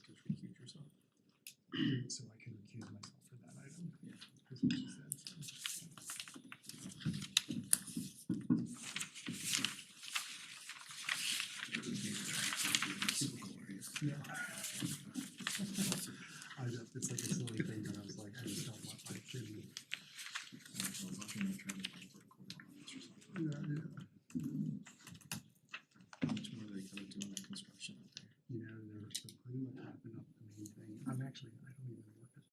just recuse yourself. So I can recuse myself for that item. Yeah. That's what she said, so. It's like a silly thing, but I was like, I just don't want my kid. Yeah. How much more are they gonna do on that construction out there? Yeah, they're pretty much wrapping up the main thing. I don't even work at.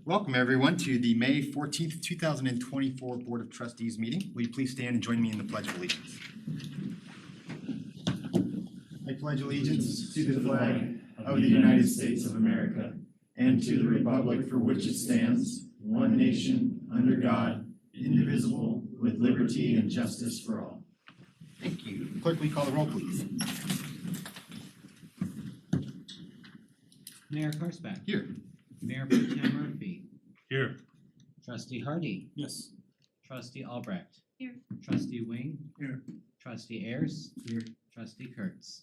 Welcome everyone to the May 14th, 2024 Board of Trustees meeting. Will you please stand and join me in the Pledge of Allegiance? I pledge allegiance to the flag of the United States of America and to the republic for which it stands, one nation, under God, indivisible, with liberty and justice for all. Thank you. Clerk, will you call the roll, please? Mayor Korsback. Here. Mayor Pro Tem Murphy. Here. Trustee Hardy. Yes. Trustee Albrecht. Here. Trustee Wing. Here. Trustee Ayers. Here. Trustee Kurtz.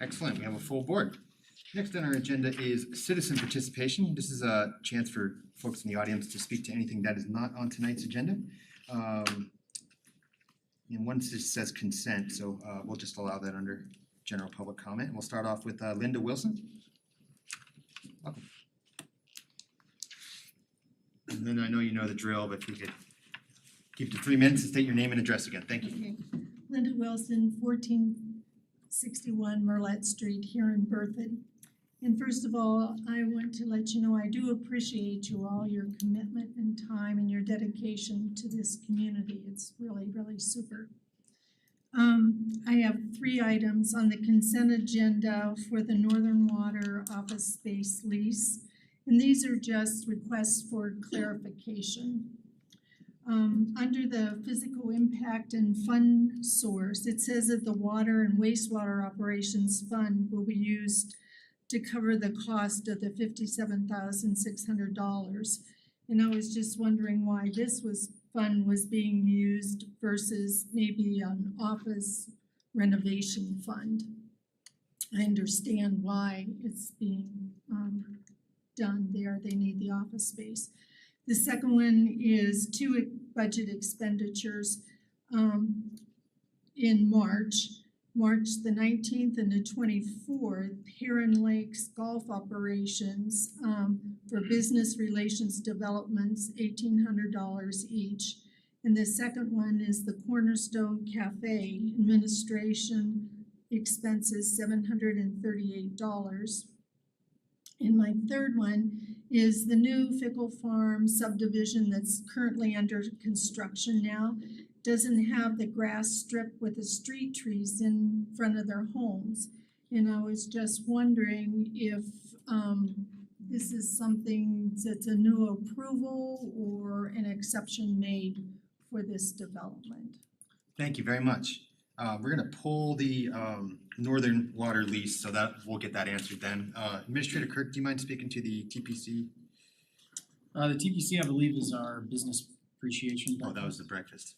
Excellent. We have a full board. Next on our agenda is citizen participation. This is a chance for folks in the audience to speak to anything that is not on tonight's agenda. And one just says consent, so we'll just allow that under general public comment. We'll start off with Linda Wilson. Welcome. And then I know you know the drill, but if you could keep to 3 minutes and state your name and address again. Thank you. Okay, Linda Wilson, 1461 Merlette Street here in Berthoud. And first of all, I want to let you know I do appreciate you all, your commitment and time and your dedication to this community. It's really, really super. I have 3 items on the consent agenda for the Northern Water office space lease. And these are just requests for clarification. Under the physical impact and fund source, it says that the water and wastewater operations fund will be used to cover the cost of the $57,600. And I was just wondering why this fund was being used versus maybe an office renovation fund. I understand why it's being done there. They need the office space. The second one is 2 budget expenditures in March the 19th and the 24th, Heron Lakes Golf Operations for business relations developments, $1,800 each. And the second one is the Cornerstone Cafe administration expenses, $738. And my third one is the new Fickle Farm subdivision that's currently under construction now. Doesn't have the grass strip with the street trees in front of their homes. And I was just wondering if this is something that's a new approval or an exception made for this development. Thank you very much. We're gonna pull the Northern Water lease, so that we'll get that answered then. Administrator Kirk, do you mind speaking to the TPC? The TPC, I believe, is our business appreciation. Oh, that was the breakfast.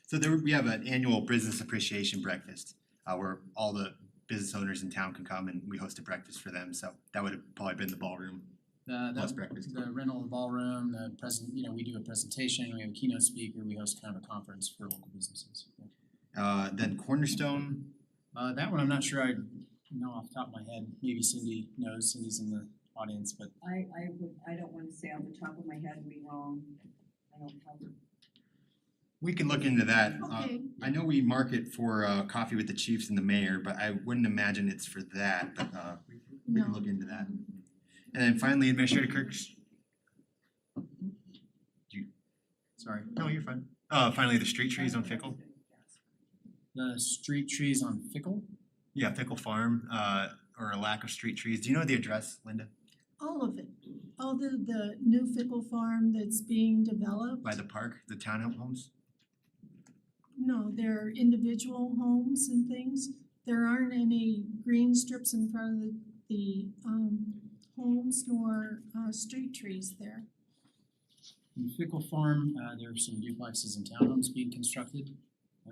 So we have an annual business appreciation breakfast, where all the business owners in town can come and we host a breakfast for them. So that would have probably been the ballroom plus breakfast. The rental of the ballroom, we do a presentation, we have a keynote speaker, we host kind of a conference for local businesses. Then Cornerstone. That one I'm not sure I know off the top of my head. Maybe Cindy knows. Cindy's in the audience, but I don't want to say off the top of my head and be wrong. I don't have it. We can look into that. Okay. I know we market for Coffee with the Chiefs and the Mayor, but I wouldn't imagine it's for that. But we can look into that. And then finally, Administrator Kirk. Sorry. No, you're fine. Finally, the street trees on Fickle. the street trees on Fickle. Yeah, Fickle Farm, or a lack of street trees. Do you know the address, Linda? All of it, all the new Fickle Farm that's being developed. By the park, the townhomes? No, they're individual homes and things. There aren't any green strips in front of the homes nor street trees there. In Fickle Farm, there are some duplexes and townhomes being constructed.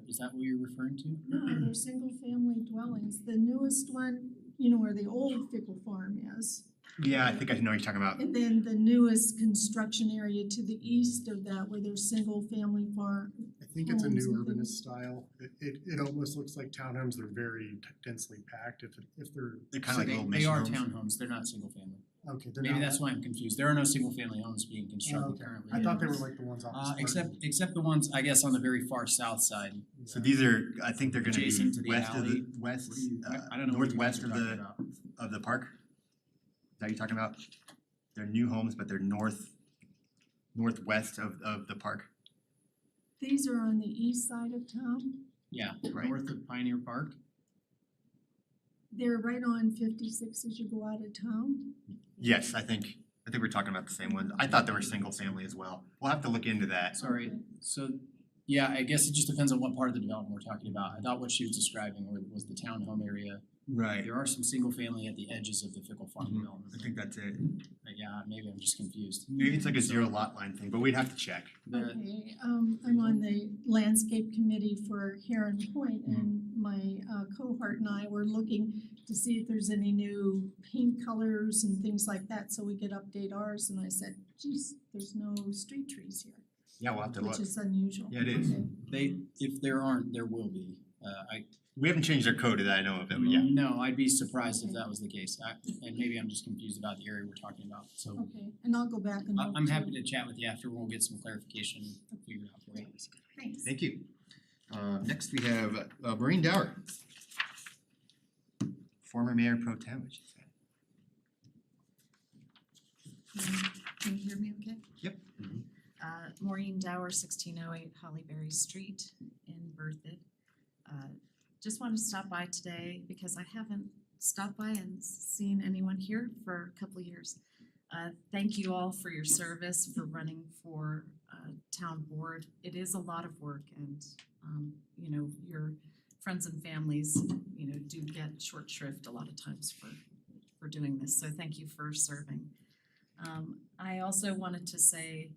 Is that what you're referring to? No, they're single-family dwellings. The newest one, you know, where the old Fickle Farm is. Yeah, I think I know what you're talking about. And then the newest construction area to the east of that, where there's single-family farm. I think it's a Homes new and urbanist things. style. It almost looks like townhomes. They're very densely packed. If they're, They're kind So of like little they mission are homes. townhomes, they're not single family. okay, they're Maybe not. that's why I'm confused. There are no single family homes being constructed Okay. currently. I thought they were like the ones off the Except the ones, I guess, on the very far south side. So these are, I think they're gonna be Adjacent to the west of alley. the, west, I don't know what you guys northwest are of talking the, about. of the park? Is that what you're talking about? They're new homes, but they're northwest of the park, These are on the east side of town. Yeah, right? north of Pioneer Park. They're right on 56 as you go out of town. Yes, I think we're talking about the same ones. I thought they were single family as well. We'll have to look into that. Sorry, Okay. so, yeah, I guess it just depends on what part of the development we're talking about. I thought what she was describing was the townhome area. Right. There are some single family at the edges of the Fickle Farm Mhm. development. I think that's it. But yeah, maybe I'm just confused. Maybe it's like a zero lot line thing, but we'd have to check. The, Okay, I'm on the landscape committee for Heron Point, and my cohort and I were looking to see if there's any new paint colors and things like that, so we could update ours, and I said, geez, there's no street trees here, Yeah, we'll have to which look. is unusual. Yeah, it is. Okay. if there aren't, there will be. We haven't changed our code that I know of, but yeah. No, I'd be surprised if that was the case. And maybe I'm just confused about the area we're talking about. So Okay, and I'll go back and look I'm happy too. to chat with you after. We'll get some clarification figured out for you. Thanks. Thank you. Next we have Maureen Dower. Former Mayor Pro Tem, I should say. Can you hear me okay? Yep. Maureen Dower, 1608 Hollyberry Street in Berthoud. Just wanted to stop by today because I haven't stopped by and seen anyone here for a couple of years. Thank you all for your service, for running for town board. It is a lot of work, and you know, your friends and families, you know, do get short shrift a lot of times for doing this, so thank you for serving. I also wanted to say,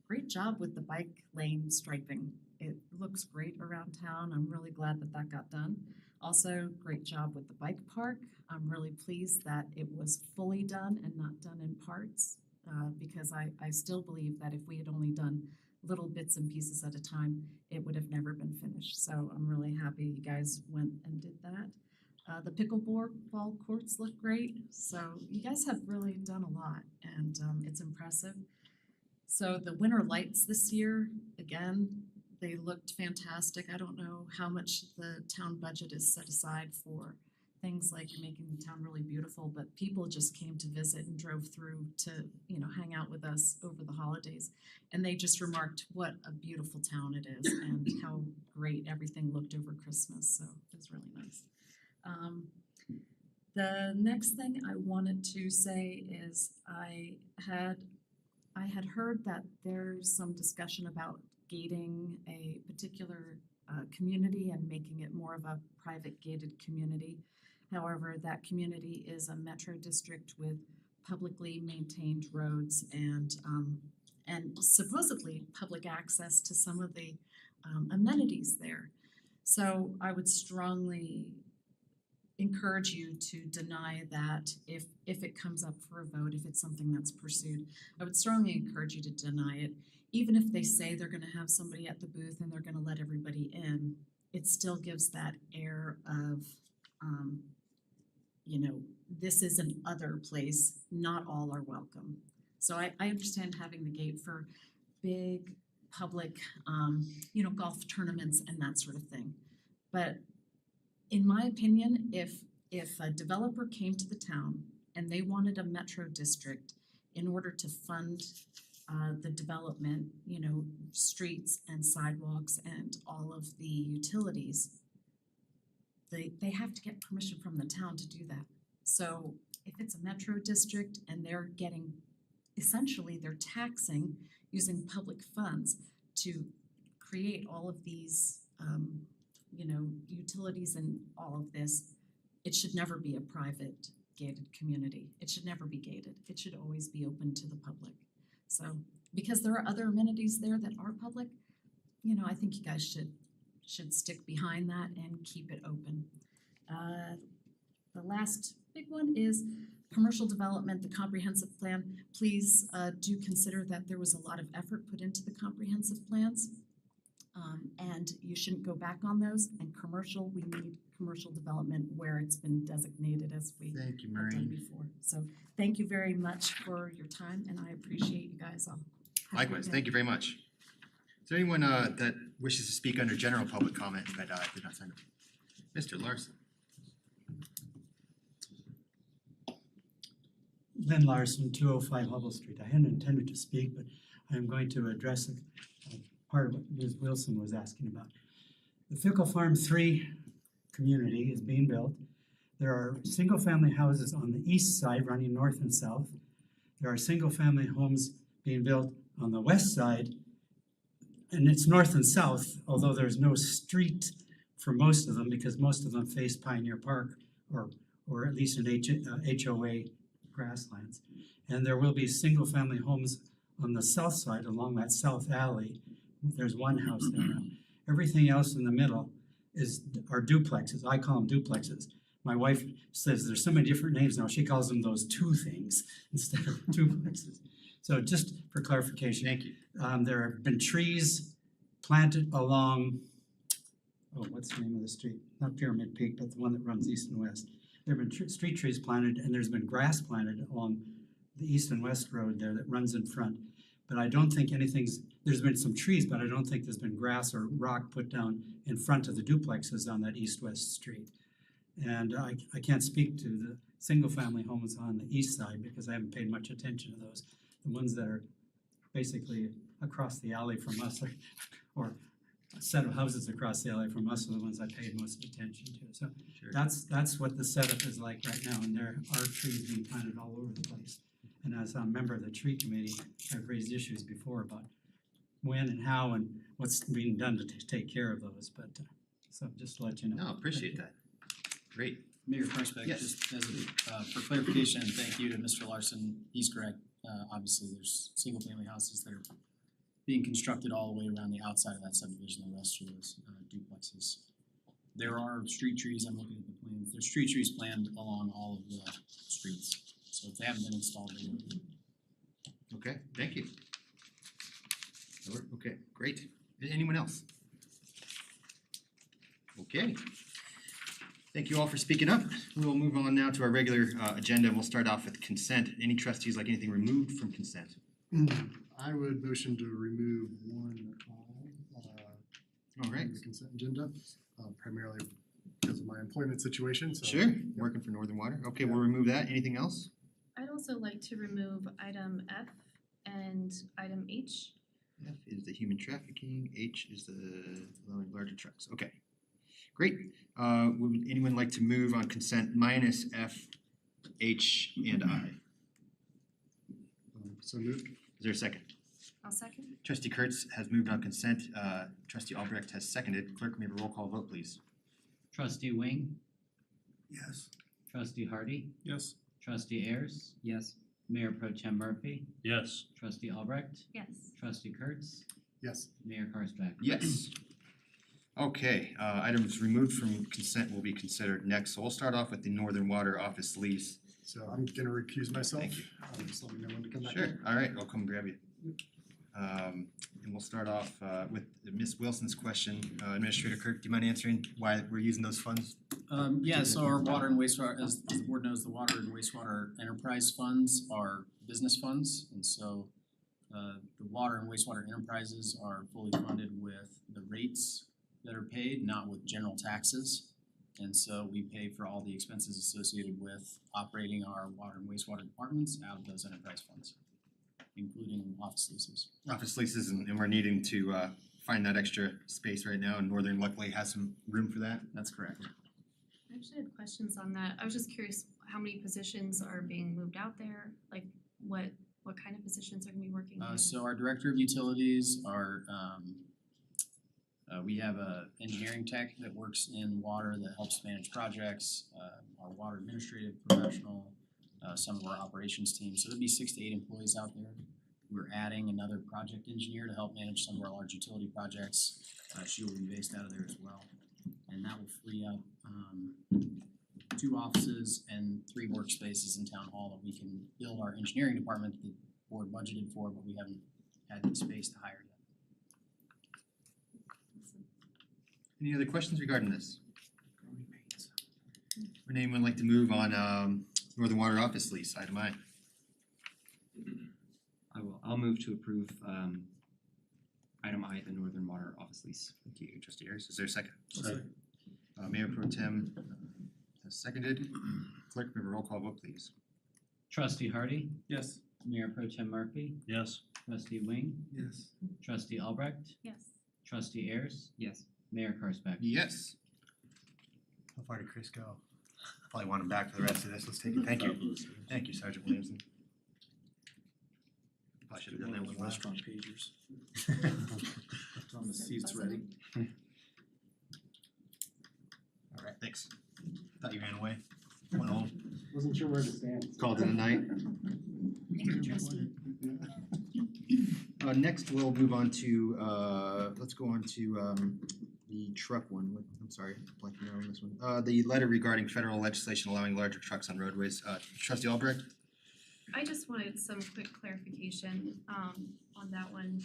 great job with the bike lane striping. It looks great around town. I'm really glad that that got done. Also, great job with the bike park. I'm really pleased that it was fully done and not done in parts, because I still believe that if we had only done little bits and pieces at a time, it would have never been finished. So I'm really happy you guys went and did that. The pickleball courts look great. So you guys have really done a lot, and it's impressive. So the winter lights this year, again, they looked fantastic. I don't know how much the town budget is set aside for things like making the town really beautiful, but people just came to visit and drove through to, you know, hang out with us over the holidays. And they just remarked what a beautiful town it is and how great everything looked over Christmas. So it was really nice. The next thing I wanted to say is I had heard that there's some discussion about gating a particular community and making it more of a private gated community. However, that community is a metro district with publicly maintained roads and supposedly public access to some of the amenities there. So I would strongly encourage you to deny that if it comes up for a vote, if it's something that's pursued. I would strongly encourage you to deny it. Even if they say they're gonna have somebody at the booth and they're gonna let everybody in, it still gives that air of, you know, this is an other place, not all are welcome. So I understand having the gate for big public, you know, golf tournaments and that sort of thing. But in my opinion, if a developer came to the town and they wanted a metro district in order to fund the development, you know, streets and sidewalks and all of the utilities, they have to get permission from the town to do that. So if it's a metro district and they're getting, essentially they're taxing using public funds to create all of these you know, utilities and all of this, it should never be a private gated community. It should never be gated. It should always be open to the public. So because there are other amenities there that are public, you know, I think you guys should stick behind that and keep it open. The last big one is commercial development, the comprehensive plan. Please do consider that there was a lot of effort put into the comprehensive plans. And you shouldn't go back on those. And commercial, we need commercial development where it's been designated as we Thank you, have done Maureen. before. So thank you very much for your time and I appreciate you guys all. Likewise, thank you very much. Is there anyone that wishes to speak under general public comment that did not sign up? Mr. Larson. Lynn Larson, 205 Hubble Street. I hadn't intended to speak, but I am going to address a part of what Ms. Wilson was asking about. The Fickle Farm 3 community is being built. There are single-family houses on the east side running north and south. There are single-family homes being built on the west side, and it's north and south, although there's no street for most of them because most of them face Pioneer Park or at least an HOA grasslands. And there will be single-family homes on the south side along that south alley. There's one house there now. Everything else in the middle are duplexes. I call them duplexes. My wife says there's so many different names now. She calls them those two things instead of duplexes. So just for clarification. Thank you. There have been trees planted along, what's the name of the street? Not Pyramid Peak, but the one that runs east and west. There have been street trees planted and there's been grass planted along the east and west road there that runs in front. But I don't think there's been some trees, but I don't think there's been grass or rock put down in front of the duplexes on that east-west street. And I can't speak to the single-family homes on the east side because I haven't paid much attention to those. The ones that are basically across the alley from us or a set of houses across the alley from us are the ones I paid most attention to. So Sure. that's what the setup is like right now, and there are trees being planted all over the place. And as a member of the tree committee, I've raised issues before about when and how and what's being done to take care of those, but so just to let you know. No, appreciate that. Great. Mayor Parsbeck, Yes. just as for clarification, and thank you to Mr. Larson, he's correct. Obviously, there's single-family houses that are being constructed all the way around the outside of that subdivision, the rest are those duplexes. There are street trees, I'm looking at the plans, there's street trees planned along all of the streets. So if they haven't been installed, they will be. Okay, thank you. Okay, great. Anyone else? Okay. Thank you all for speaking up. We will move on now to our regular agenda. We'll start off with consent. Any trustees like anything removed from consent? I would motion to remove one All right. from the consent agenda, primarily because of my employment situation, so. Sure, working for Northern Water. Okay, we'll remove that. Anything else? I'd also like to remove item F and item H. F is the human trafficking, H is the allowing larger trucks. Okay, great. Would anyone like to move on consent minus F, H, and I? So moved. Is there a second? I'll second. Trustee Kurtz has moved on consent. Trustee Albrecht has seconded. Clerk, may we have a roll call vote, please? Trustee Wing, Yes. Trustee Hardy, Yes. Trustee Ayers, Yes. Mayor Pro Tem Murphy, Yes. Trustee Albrecht, Yes. Trustee Kurtz, Yes. Mayor Karsbeck. Yes. Okay, items removed from consent will be considered next. So we'll start off with the Northern Water office lease. So I'm gonna recuse myself. Thank you. Just let me know when to come back. Sure, all right, I'll come grab you. And we'll start off with Ms. Wilson's question. Administrator Kirk, do you mind answering why we're using those funds? Yeah, so our water and wastewater, as the board knows, the water and wastewater enterprise funds are business funds. And so the water and wastewater enterprises are fully funded with the rates that are paid, not with general taxes. And so we pay for all the expenses associated with operating our water and wastewater departments out of those enterprise funds, including office leases. Office leases, and we're needing to find that extra space right now, and Northern luckily has some room for that. That's correct. I actually had questions on that. I was just curious how many positions are being moved out there? Like what kind of positions are gonna be working there? So our director of utilities, we have a engineering tech that works in water that helps manage projects, our water administrative professional, some of our operations team. So there'll be 6 to 8 employees out there. we're adding another project engineer to help manage some of our large utility projects. She will be based out of there as well. And that will free up 2 offices and 3 workspaces in town hall that we can build our engineering department that the board budgeted for, but we haven't had the space to hire yet. Any other questions regarding this? Would anyone like to move on Northern Water office lease, item I? I'll move to approve item I, the Northern Water office lease. Thank you, trustee Ayers. Is there a second? Second. Mayor Pro Tem has seconded. Clerk, may we have a roll call vote, please? Trustee Hardy, Yes. Mayor Pro Tem Murphy, Yes. Trustee Wing, Yes. Trustee Albrecht, Yes. Trustee Ayers, Yes. Mayor Karspeck. Yes. How far did Chris go? Probably want him back for the rest of this. Let's take it. Thank you. Thank you, Sergeant Williamson. Probably should have done that One one of those last. restaurant pagers. Tell them the seat's ready. All right, thanks. Thought you ran away. Went home. Wasn't sure where to stand. Called it a night. Next, we'll move on to, let's go on to, the truck one. I'm sorry, blanking out on this one. The letter regarding federal legislation allowing larger trucks on roadways. Trustee Albrecht? I just wanted some quick clarification on that one.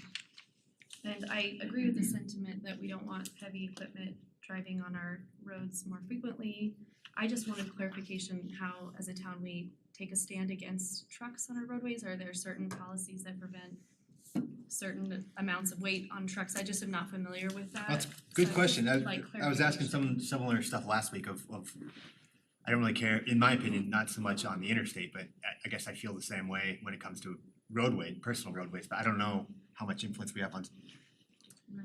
And I agree with the sentiment that we don't want heavy equipment driving on our roads more frequently. I just wanted clarification how, as a town, we take a stand against trucks on our roadways. Are there certain policies that prevent certain amounts of weight on trucks? I just am not familiar with that. That's a good So question. just, like, I was asking clarification. some similar stuff last week of I don't really care, in my opinion, not so much on the interstate, but I guess I feel the same way when it comes to roadway, personal roadways, but I don't know how much influence we have on,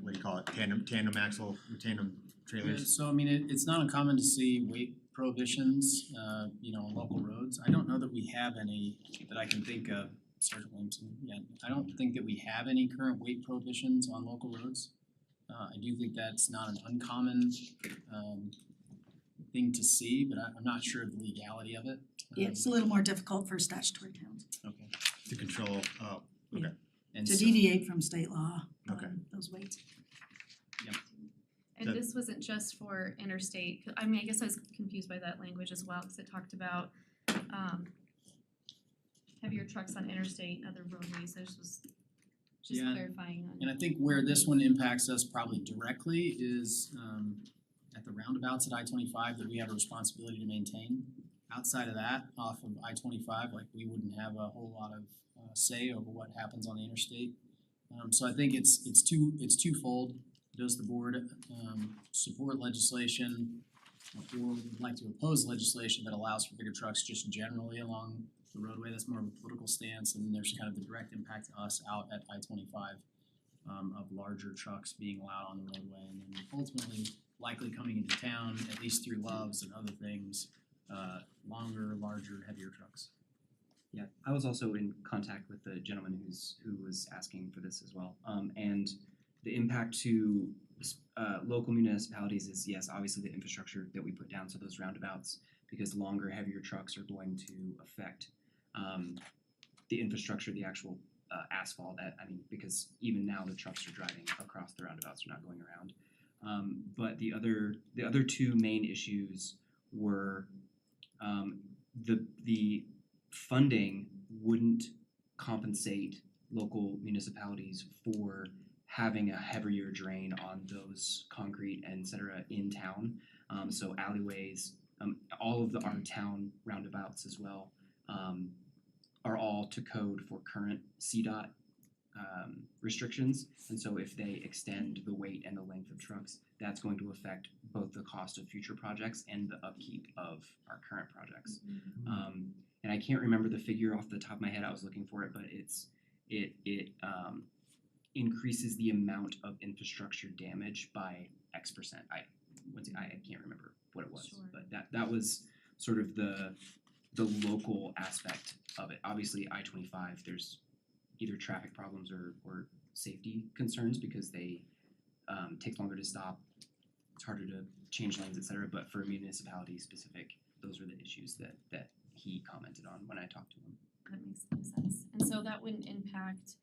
what do you call it, tandem axle, tandem Yeah, trailers. so I mean, it's not uncommon to see weight prohibitions, on local roads. I don't know that we have any that I can think of, Sergeant Williamson, yeah, I don't think that we have any current weight prohibitions on local roads. I do think that's not an uncommon, thing to see, but I'm not sure of the legality of it. It's a little more difficult for statutory towns Okay, To control, okay, and to so, deviate from state law Okay. on those weights. And this wasn't just for interstate, I mean, I guess I was confused by that language as well, cause it talked about heavier trucks on interstate and other roadways, this was just Yeah. clarifying on. and I think where this one impacts us probably directly is, at the roundabouts at I-25 that we have a responsibility to maintain. Outside of that, off of I-25, like, we wouldn't have a whole lot of say over what happens on the interstate. So I think it's twofold. Does the board support legislation or would like to oppose legislation that allows for bigger trucks just generally along the roadway? That's more of a political stance, and then there's kind of the direct impact to us out at I-25 of larger trucks being allowed on the roadway, and then ultimately likely coming into town, at least through Loves and other things, longer, larger, heavier trucks. Yeah, I was also in contact with the gentleman who was asking for this as well. And the impact to local municipalities is, yes, obviously the infrastructure that we put down, so those roundabouts, because longer, heavier trucks are going to affect the infrastructure, the actual asphalt. Because even now the trucks are driving across the roundabouts, they're not going around. But the other two main issues were the funding wouldn't compensate local municipalities for having a heavier drain on those concrete and et cetera in town. So alleyways, all of our town roundabouts as well, are all to code for current CDOT restrictions. And so if they extend the weight and the length of trucks, that's going to affect both the cost of future projects and the upkeep of our current projects. And I can't remember the figure off the top of my head, I was looking for it, but it increases the amount of infrastructure damage by X%. I can't remember what it was, Sure. but that was sort of the local aspect of it. Obviously, I-25, there's either traffic problems or safety concerns because they take longer to stop. It's harder to change lanes, et cetera. But for municipality specific, those are the issues that he commented on when I talked to him. That makes sense. And so that wouldn't impact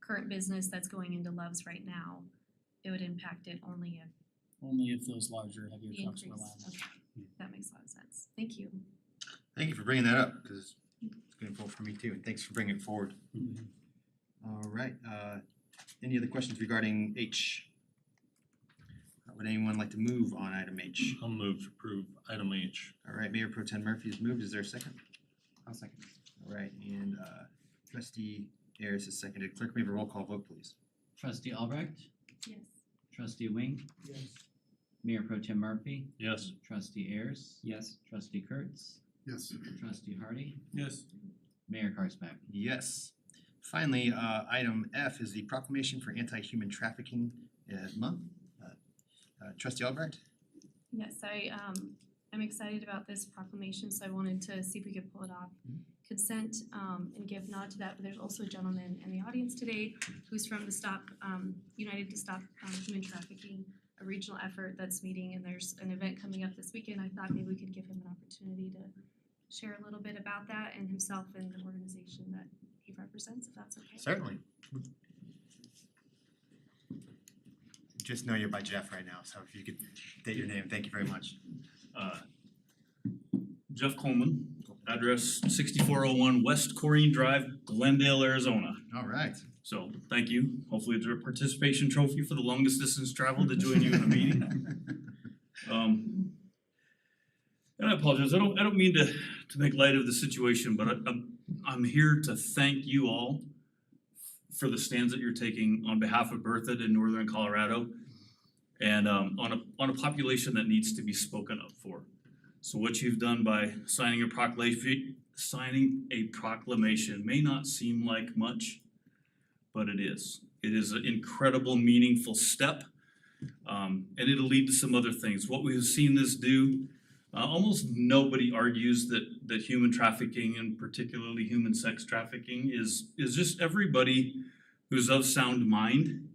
current business that's going into Love's right now, it would impact it only if Only if those larger, heavier the trucks were increase, allowed. okay, that makes a lot of sense, thank you. Thank you for bringing that up, because it's good info for me too, and thanks for bringing it forward. All right, any other questions regarding H? Would anyone like to move on item H? I'll move to approve item H. All right, Mayor Pro Tem Murphy has moved, is there a second? I'll second. All right, and trustee Ayers has seconded, clerk may have a roll call vote, please. Trustee Albrecht, Yes. trustee Wing, Yes. Mayor Pro Tem Murphy, Yes. trustee Ayers, Yes. trustee Kurtz, Yes. trustee Hardy, Yes. Mayor Karsmack. Yes. Finally, item F is the proclamation for anti-human trafficking month. Trustee Albrecht? Yes, I'm excited about this proclamation, so I wanted to see if we could pull it off. Consent, and give nod to that, but there's also a gentleman in the audience today who's from the United to Stop Human Trafficking, a regional effort that's meeting, and there's an event coming up this weekend. I thought maybe we could give him an opportunity to share a little bit about that and himself and the organization that he represents, if that's okay. Certainly. Just know you're by Jeff right now, so if you could state your name, thank you very much. Jeff Coleman, address 6401 West Corrine Drive, Glendale, Arizona. All right. So, thank you. Hopefully it's a participation trophy for the longest distance traveled to join you in a meeting. And I apologize, I don't mean to make light of the situation, but I'm here to thank you all for the stands that you're taking on behalf of Berthoud in northern Colorado, and on a population that needs to be spoken up for. So what you've done by signing a proclamation may not seem like much, but it is. It is an incredible, meaningful step, and it'll lead to some other things. What we've seen this do, almost nobody argues that human trafficking, and particularly human sex trafficking, is just everybody who's of sound mind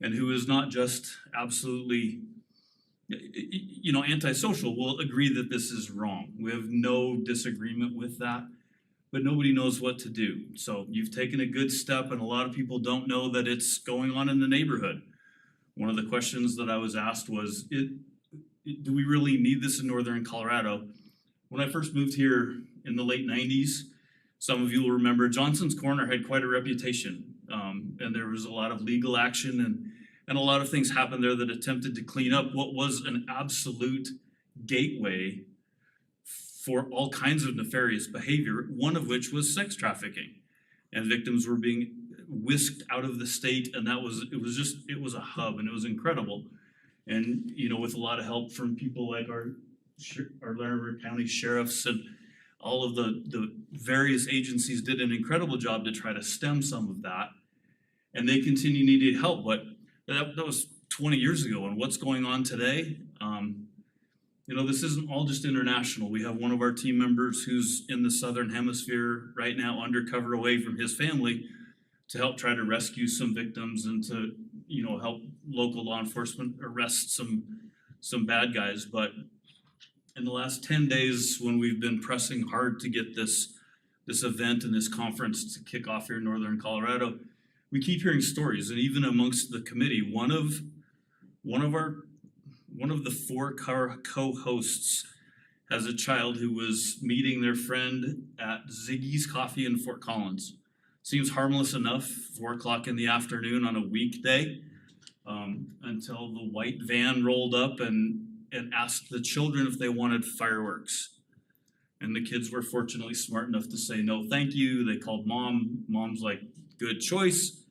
and who is not just absolutely antisocial will agree that this is wrong. We have no disagreement with that, but nobody knows what to do. So you've taken a good step, and a lot of people don't know that it's going on in the neighborhood. One of the questions that I was asked was, do we really need this in northern Colorado? When I first moved here in the late 90s, some of you will remember Johnson's Corner had quite a reputation, and there was a lot of legal action and a lot of things happened there that attempted to clean up what was an absolute gateway for all kinds of nefarious behavior, one of which was sex trafficking. And victims were being whisked out of the state, and it was a hub, and it was incredible. And, with a lot of help from people like our Larimer County sheriffs and all of the various agencies did an incredible job to try to stem some of that. And they continue needing help, but that was 20 years ago, and what's going on today, this isn't all just international. We have one of our team members who's in the southern hemisphere right now, undercover away from his family, to help try to rescue some victims and to, help local law enforcement arrest some bad guys. But in the last 10 days, when we've been pressing hard to get this event and this conference to kick off here in northern Colorado, we keep hearing stories, and even amongst the committee, one of the four co-hosts has a child who was meeting their friend at Ziggy's Coffee in Fort Collins. Seems harmless enough, 4 o'clock in the afternoon on a weekday, until the white van rolled up and asked the children if they wanted fireworks. And the kids were fortunately smart enough to say no thank you. They called mom. Mom's like, good choice.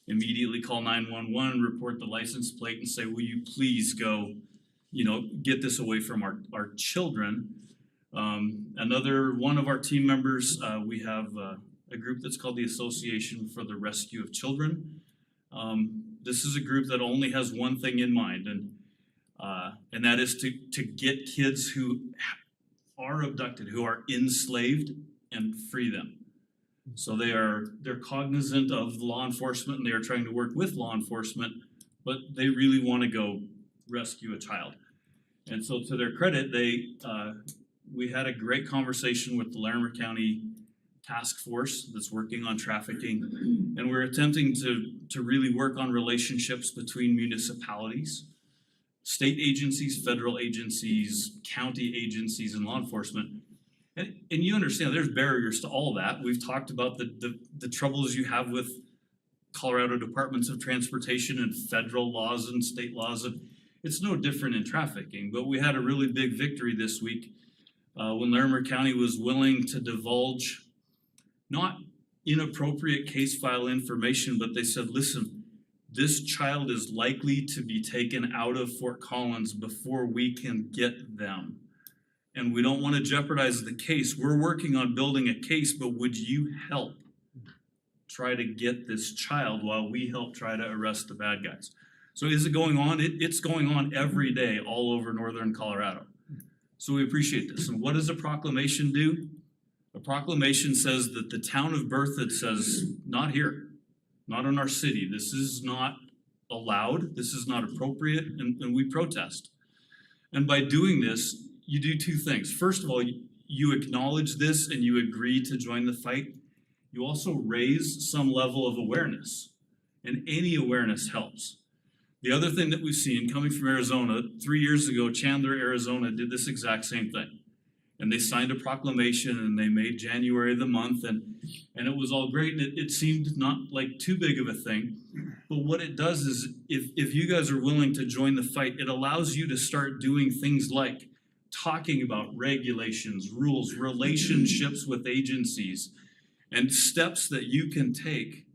Immediately call 911, report the license plate, and say, will you please go, get this away from our children. Another one of our team members, we have a group that's called the Association for the Rescue of Children. This is a group that only has one thing in mind, and that is to get kids who are abducted, who are enslaved, and free them. So they're cognizant of law enforcement, and they are trying to work with law enforcement, but they really want to go rescue a child. And so to their credit, we had a great conversation with the Larimer County task force that's working on trafficking. And we're attempting to really work on relationships between municipalities, state agencies, federal agencies, county agencies, and law enforcement. And you understand there's barriers to all that. We've talked about the troubles you have with Colorado Departments of Transportation and federal laws and state laws. And it's no different in trafficking, but we had a really big victory this week when Larimer County was willing to divulge not inappropriate case file information, but they said, listen, this child is likely to be taken out of Fort Collins before we can get them. And we don't want to jeopardize the case. We're working on building a case, but would you help try to get this child while we help try to arrest the bad guys? So is it going on? It's going on every day all over northern Colorado. So we appreciate this. And what does a proclamation do? A proclamation says that the town of Berthoud says, not here, not in our city. This is not allowed. This is not appropriate, and we protest. And by doing this, you do two things. First of all, you acknowledge this and you agree to join the fight. You also raise some level of awareness, and any awareness helps. The other thing that we've seen coming from Arizona, 3 years ago, Chandler, Arizona did this exact same thing. And they signed a proclamation and they made January the month, and it was all great, and it seemed not like too big of a thing. But what it does is if you guys are willing to join the fight, it allows you to start doing things like talking about regulations, rules, relationships with agencies, and steps that you can take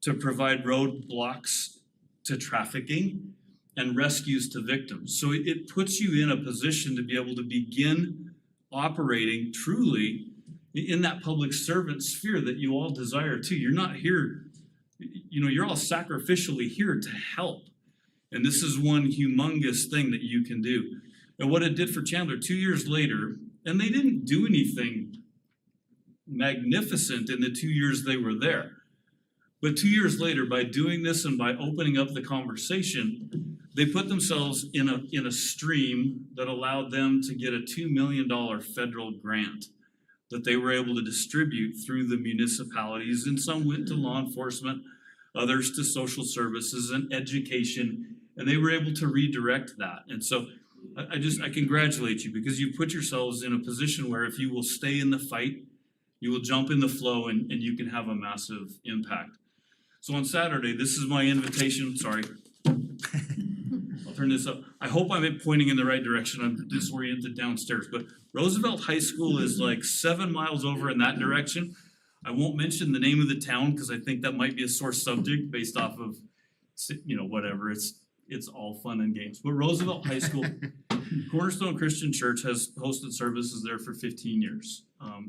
to provide roadblocks to trafficking and rescues to victims. So it puts you in a position to be able to begin operating truly in that public servant sphere that you all desire to. You're not here, you're all sacrificially here to help. And this is one humongous thing that you can do. And what it did for Chandler 2 years later, and they didn't do anything magnificent in the 2 years they were there. But 2 years later, by doing this and by opening up the conversation, they put themselves in a stream that allowed them to get a $2 million federal grant that they were able to distribute through the municipalities. And some went to law enforcement, others to social services and education, and they were able to redirect that. And so I congratulate you, because you put yourselves in a position where if you will stay in the fight, you will jump in the flow, and you can have a massive impact. So on Saturday, this is my invitation, sorry. I'll turn this up. I hope I'm pointing in the right direction. I'm disoriented downstairs, but Roosevelt High School is like 7 miles over in that direction. I won't mention the name of the town because I think that might be a sore subject based off of, whatever. It's all fun and games. But Roosevelt High School, Cornerstone Christian Church has hosted services there for 15 years.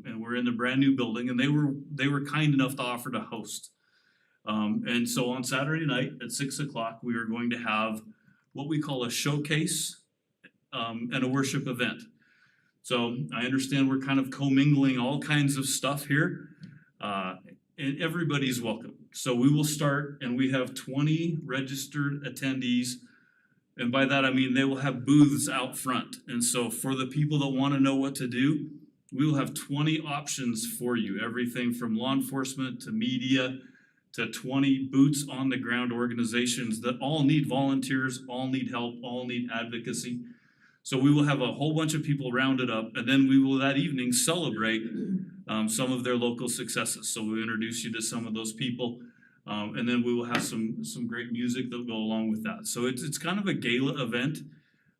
And we're in the brand new building, and they were kind enough to offer to host. And so on Saturday night at 6 o'clock, we are going to have what we call a showcase and a worship event. So I understand we're kind of commingling all kinds of stuff here, and everybody's welcome. So we will start, and we have 20 registered attendees. And by that, I mean they will have booths out front. And so for the people that want to know what to do, we will have 20 options for you. Everything from law enforcement to media to 20 boots on the ground organizations that all need volunteers, all need help, all need advocacy. So we will have a whole bunch of people rounded up, and then we will that evening celebrate some of their local successes. So we'll introduce you to some of those people, and then we will have some great music that will go along with that. So it's kind of a gala event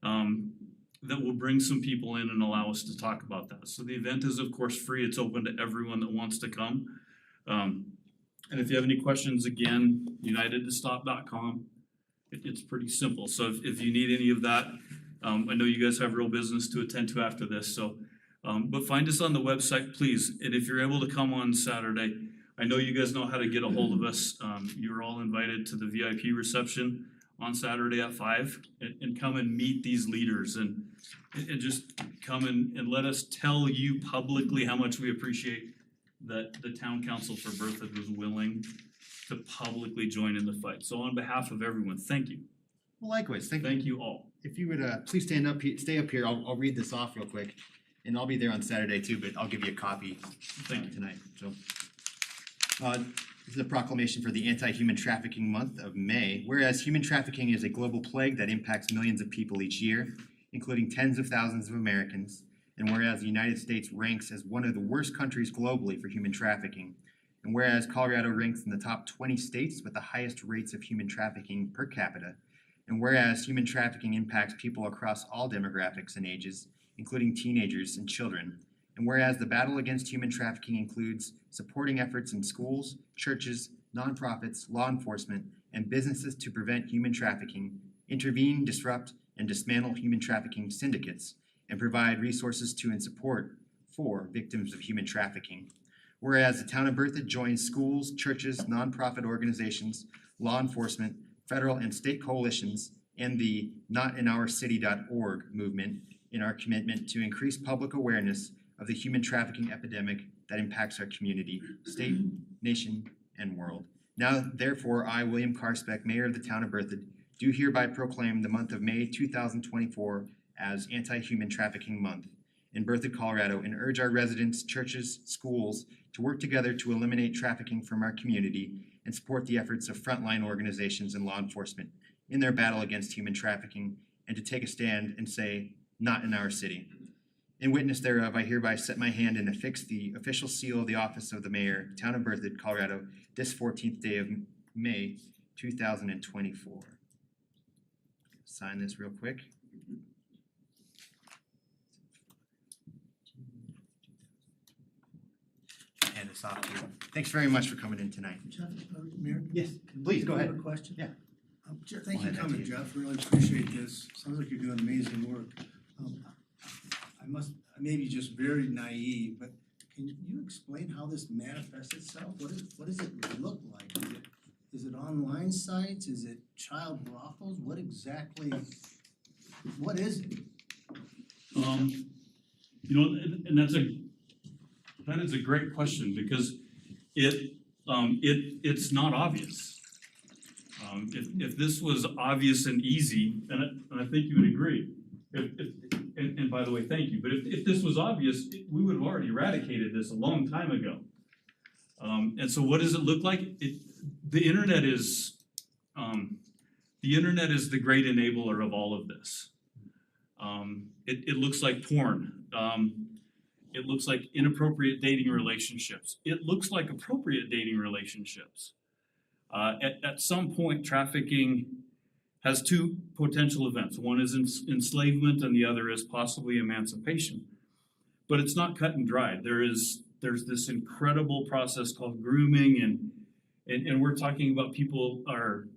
that will bring some people in and allow us to talk about that. So the event is of course free. It's open to everyone that wants to come. And if you have any questions, again, unitedtostop.com. It's pretty simple. So if you need any of that, I know you guys have real business to attend to after this. So, but find us on the website, please. And if you're able to come on Saturday, I know you guys know how to get a hold of us. You're all invited to the VIP reception on Saturday at 5, and come and meet these leaders and just come and let us tell you publicly how much we appreciate that the town council for Berthoud was willing to publicly join in the fight. So on behalf of everyone, thank you. Well, likewise, thank you. Thank you all. If you would please stay up here, I'll read this off real quick. And I'll be there on Saturday too, but I'll give you a copy tonight, so. This is a proclamation for the Anti-Human Trafficking Month of May. Whereas human trafficking is a global plague that impacts millions of people each year, including tens of thousands of Americans, and whereas the United States ranks as one of the worst countries globally for human trafficking, and whereas Colorado ranks in the top 20 states with the highest rates of human trafficking per capita, and whereas human trafficking impacts people across all demographics and ages, including teenagers and children, and whereas the battle against human trafficking includes supporting efforts in schools, churches, nonprofits, law enforcement, and businesses to prevent human trafficking, intervene, disrupt, and dismantle human trafficking syndicates, and provide resources to and support for victims of human trafficking. Whereas the town of Berthoud joins schools, churches, nonprofit organizations, law enforcement, federal and state coalitions, and the NotInOurCity.org movement in our commitment to increase public awareness of the human trafficking epidemic that impacts our community, state, nation, and world. Now, therefore, I, William Karspeck, Mayor of the town of Berthoud, do hereby proclaim the month of May 2024 as Anti-Human Trafficking Month in Berthoud, Colorado, and urge our residents, churches, schools to work together to eliminate trafficking from our community and support the efforts of frontline organizations and law enforcement in their battle against human trafficking, and to take a stand and say, "Not in our city." In witness thereof, I hereby set my hand and affix the official seal of the office of the mayor, town of Berthoud, Colorado, this 14th day of May, 2024. Sign this real quick. Hand this off to you. Thanks very much for coming in tonight. Jeff, Mayor? Yes, please, go I have ahead. a question. Yeah. Thank you I'll for hand that coming, to you. Jeff, really appreciate this, sounds like you're doing amazing work. I may be just very naive, but can you explain how this manifests itself? What does it look like? Is it online sites, is it child brothels, what exactly, what is it? You know, and that is a great question, because it's not obvious. If this was obvious and easy, and I think you would agree, and by the way, thank you, but if this was obvious, we would have already eradicated this a long time ago. And so what does it look like? The internet is the great enabler of all of this. It looks like porn. It looks like inappropriate dating relationships. It looks like appropriate dating relationships. At some point, trafficking has two potential events. One is enslavement and the other is possibly emancipation. But it's not cut and dried. There's this incredible process called grooming, and we're talking about people are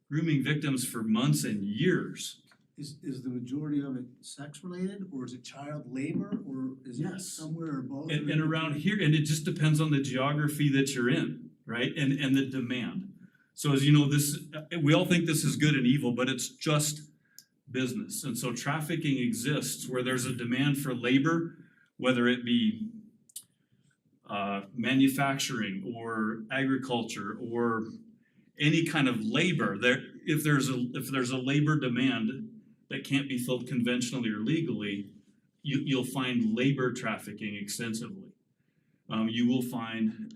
grooming victims for months and years. Is the majority of it sex related, or is it child labor, or is it Yes. somewhere or both? And around here, and it just depends on the geography that you're in, right? And the demand. So as you know, we all think this is good and evil, but it's just business. And so trafficking exists where there's a demand for labor, whether it be manufacturing or agriculture or any kind of labor. If there's a labor demand that can't be filled conventionally or legally, you'll find labor trafficking extensively. You will find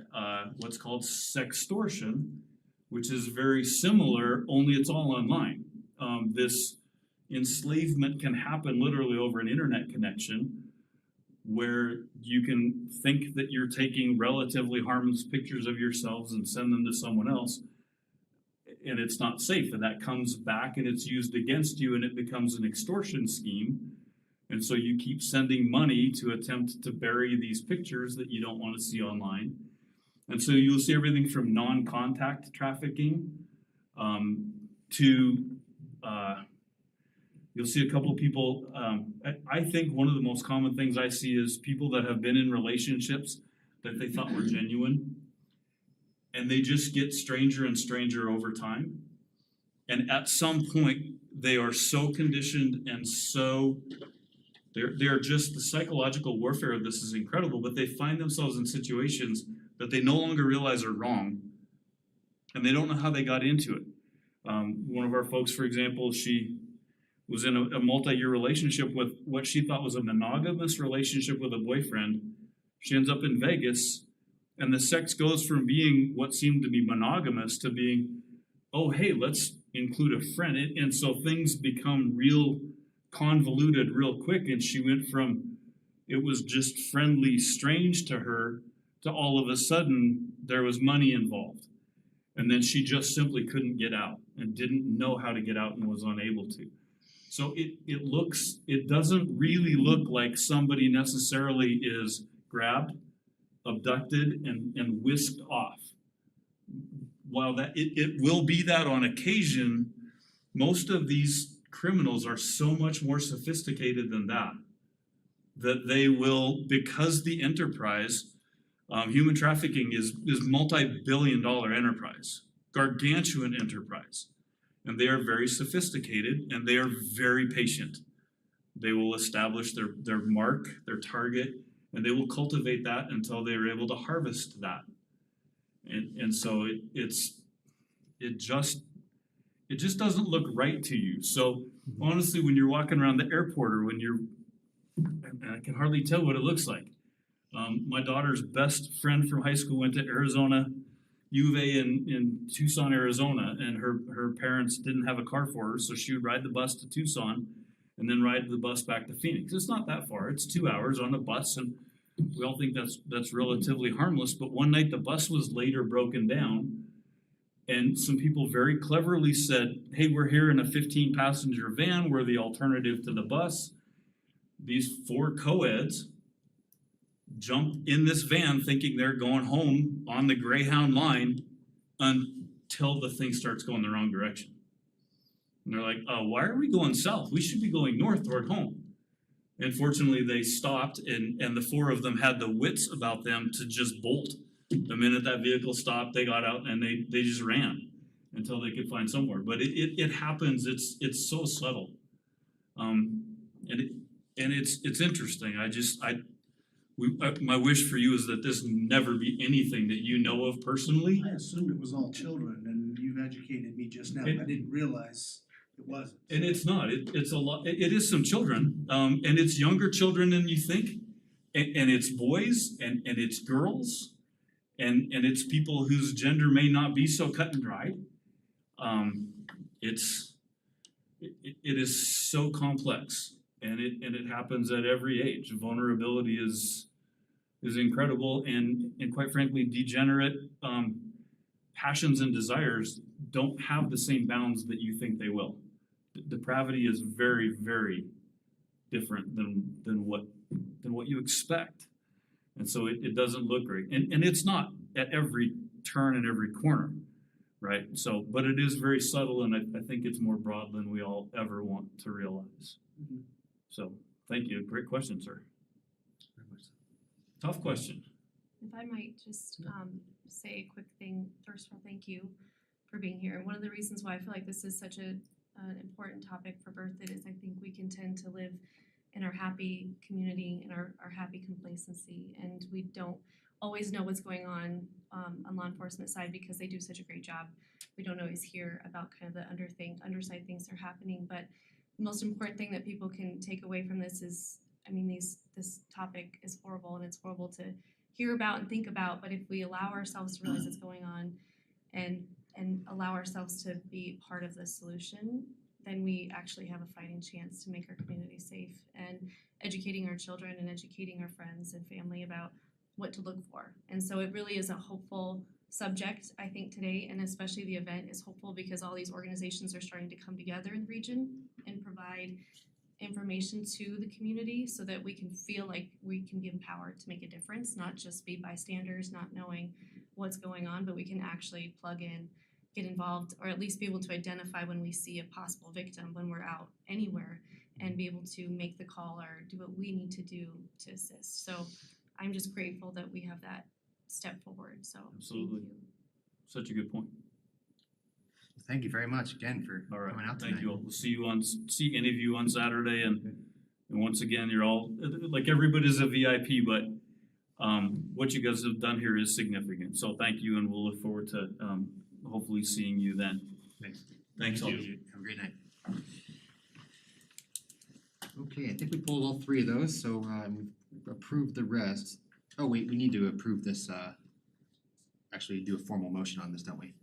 what's called sextortion, which is very similar, only it's all online. This enslavement can happen literally over an internet connection, where you can think that you're taking relatively harmless pictures of yourselves and send them to someone else, and it's not safe, and that comes back and it's used against you, and it becomes an extortion scheme. And so you keep sending money to attempt to bury these pictures that you don't want to see online. And so you'll see everything from non-contact trafficking to you'll see a couple of people. I think one of the most common things I see is people that have been in relationships that they thought were genuine, and they just get stranger and stranger over time. And at some point, they are so conditioned and so they're just, the psychological warfare of this is incredible, but they find themselves in situations that they no longer realize are wrong, and they don't know how they got into it. One of our folks, for example, she was in a multi-year relationship with what she thought was a monogamous relationship with a boyfriend. She ends up in Vegas, and the sex goes from being what seemed to be monogamous to being, oh, hey, let's include a friend. And so things become real convoluted real quick, and she went from it was just friendly strange to her to all of a sudden there was money involved. And then she just simply couldn't get out and didn't know how to get out and was unable to. So it doesn't really look like somebody necessarily is grabbed, abducted, and whisked off. While that it will be that on occasion, most of these criminals are so much more sophisticated than that they will, because the enterprise, human trafficking is multi-billion-dollar enterprise, gargantuan enterprise, and they are very sophisticated and they are very patient. They will establish their mark, their target, and they will cultivate that until they are able to harvest that. And so it just doesn't look right to you. So honestly, when you're walking around the airport or when you're, and I can hardly tell what it looks like. My daughter's best friend from high school went to Arizona, U of A in Tucson, Arizona, and her parents didn't have a car for her, so she would ride the bus to Tucson and then ride the bus back to Phoenix. It's not that far. It's 2 hours on a bus, and we all think that's relatively harmless, but one night the bus was later broken down, and some people very cleverly said, hey, we're here in a 15-passenger van. We're the alternative to the bus. These 4 co-eds jump in this van thinking they're going home on the Greyhound line until the thing starts going the wrong direction. And they're like, why are we going south? We should be going north toward home. And fortunately, they stopped, and the 4 of them had the wits about them to just bolt. The minute that vehicle stopped, they got out and they just ran until they could find somewhere. But it happens. It's so subtle, and it's interesting. My wish for you is that this never be anything that you know of personally. I assumed it was all children, and you've educated me just now. I didn't realize it wasn't. And it's not. It's a lot. It is some children, and it's younger children than you think, and it's boys and it's girls, and it's people whose gender may not be so cut and dried. It is so complex, and it happens at every age. Vulnerability is incredible, and quite frankly, degenerate passions and desires don't have the same bounds that you think they will. Depravity is very, very different than what you expect, and so it doesn't look great, and it's not at every turn and every corner, right? So, but it is very subtle, and I think it's more broad than we all ever want to realize. So, thank you. Great question, sir. Tough question. If I might just say a quick thing. First of all, thank you for being here. And one of the reasons why I feel like this is such an important topic for Berthoud is I think we can tend to live in our happy community, in our happy complacency, and we don't always know what's going on law enforcement side because they do such a great job. We don't always hear about kind of the underside things that are happening, but the most important thing that people can take away from this is, I mean, this topic is horrible, and it's horrible to hear about and think about, but if we allow ourselves to realize what's going on and allow ourselves to be part of the solution, then we actually have a fighting chance to make our community safe, and educating our children and educating our friends and family about what to look for. And so it really is a hopeful subject, I think, today, and especially the event is hopeful because all these organizations are starting to come together in the region and provide information to the community so that we can feel like we can be empowered to make a difference, not just be bystanders, not knowing what's going on, but we can actually plug in, get involved, or at least be able to identify when we see a possible victim when we're out anywhere and be able to make the call or do what we need to do to assist. So I'm just grateful that we have that step forward, so Absolutely. thank you. Such a good point. Thank you very much again for coming out tonight. Thank you all. We'll see any of you on Saturday, and once again, you're all, like, everybody's a VIP, but what you guys have done here is significant. So thank you, and we'll look forward to hopefully seeing you then. Thanks. Thanks all. Have a great night. Okay, I think we pulled all three of those, so we've approved the rest. Oh wait, we need to approve this, actually do a formal motion on this, don't we?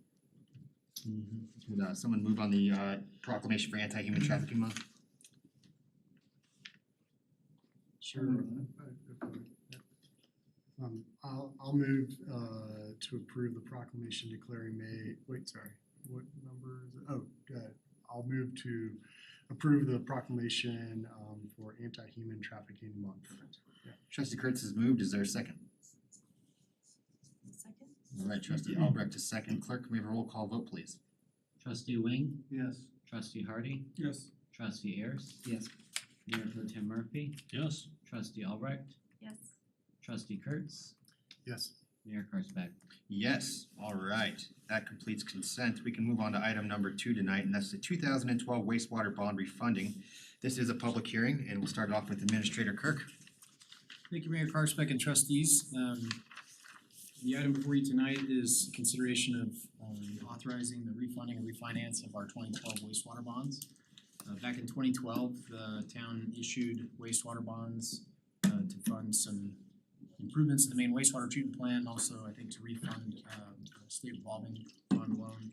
Would someone move on the proclamation for anti-human trafficking month? Sure. I'll move to approve the proclamation declaring May, wait, sorry, what number is it? Oh, good. I'll move to approve the proclamation for anti-human trafficking month. Trustee Kurtz has moved, is there a second? Second? All right, trustee Albrecht is second. Clerk, can we have a roll call vote, please? Trustee Wing, Yes. trustee Hardy, Yes. trustee Ayers, Yes. Mayor Pro Tem Murphy, Yes. trustee Albrecht, Yes. trustee Kurtz, Yes. Mayor Karsbeck. Yes, all right. That completes consent. We can move on to item number 2 tonight, and that's the 2012 wastewater bond refunding. This is a public hearing, and we'll start off with Administrator Kirk. Thank you, Mayor Karsbeck and trustees. The item before you tonight is consideration of authorizing the refunding and refinance of our 2012 wastewater bonds. Back in 2012, the town issued wastewater bonds to fund some improvements to the main wastewater treatment plant, also I think to refund a state revolving fund loan.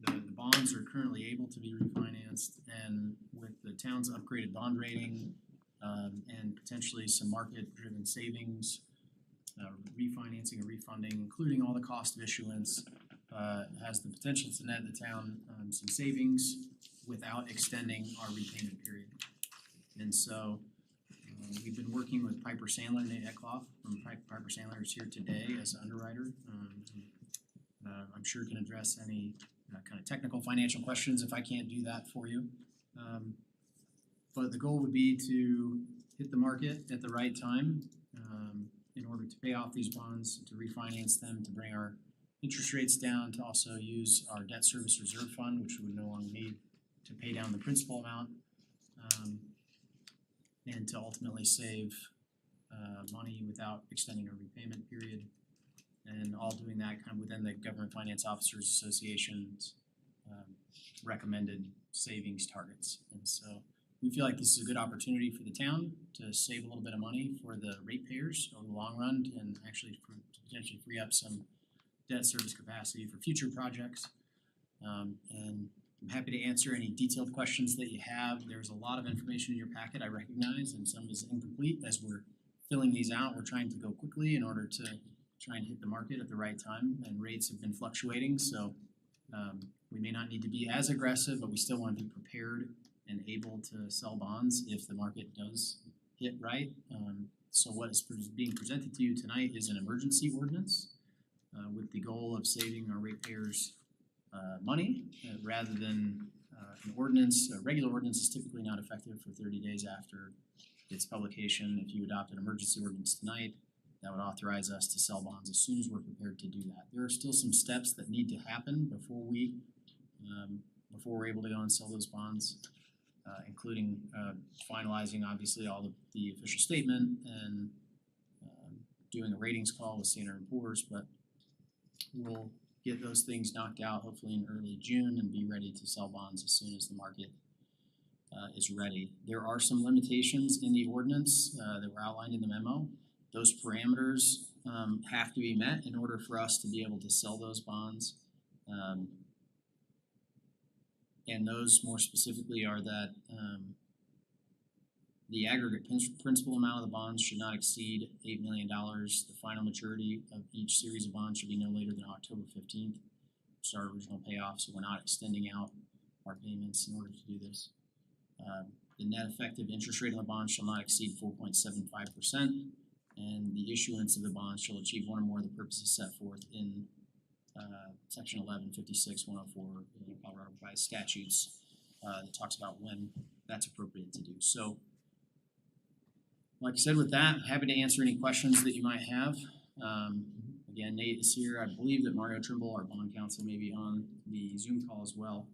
The bonds are currently able to be refinanced, and with the town's upgraded bond rating and potentially some market-driven savings, refinancing and refunding, including all the cost of issuance, has the potential to net the town some savings without extending our repayment period. And so we've been working with Piper Sandler, Nate Eckloff from Piper Sandler is here today as an underwriter. I'm sure can address any kind of technical financial questions if I can't do that for you. But the goal would be to hit the market at the right time in order to pay off these bonds, to refinance them, to bring our interest rates down, to also use our debt service reserve fund, which we would no longer need, to pay down the principal amount, and to ultimately save money without extending our repayment period. And all doing that kind of within the Government Finance Officers Association's recommended savings targets. And so we feel like this is a good opportunity for the town to save a little bit of money for the ratepayers over the long run and actually to potentially free up some debt service capacity for future projects. And I'm happy to answer any detailed questions that you have. There's a lot of information in your packet, I recognize, and some is incomplete. As we're filling these out, we're trying to go quickly in order to try and hit the market at the right time, and rates have been fluctuating, so we may not need to be as aggressive, but we still want to be prepared and able to sell bonds if the market does hit right. So what is being presented to you tonight is an emergency ordinance with the goal of saving our ratepayers money rather than an ordinance. A regular ordinance is typically not effective for 30 days after its publication. If you adopt an emergency ordinance tonight, that would authorize us to sell bonds as soon as we're prepared to do that. There are still some steps that need to happen before we're able to go and sell those bonds, including finalizing obviously all of the official statement and doing a ratings call with Standard & Poor's, but we'll get those things knocked out hopefully in early June and be ready to sell bonds as soon as the market is ready. There are some limitations in the ordinance that were outlined in the memo. Those parameters have to be met in order for us to be able to sell those bonds. And those more specifically are that the aggregate principal amount of the bonds should not exceed $8 million. The final maturity of each series of bonds should be no later than October 15th, which is our original payoff, so we're not extending out our payments in order to do this. The net effective interest rate on the bond shall not exceed 4.75%. And the issuance of the bonds shall achieve one or more of the purposes set forth in section 1156-104 in Colorado Revised Statutes that talks about when that's appropriate to do. So, like I said, with that, happy to answer any questions that you might have. Again, Nate is here. I believe that Mario Trimble, our bond counsel, may be on the Zoom call as well.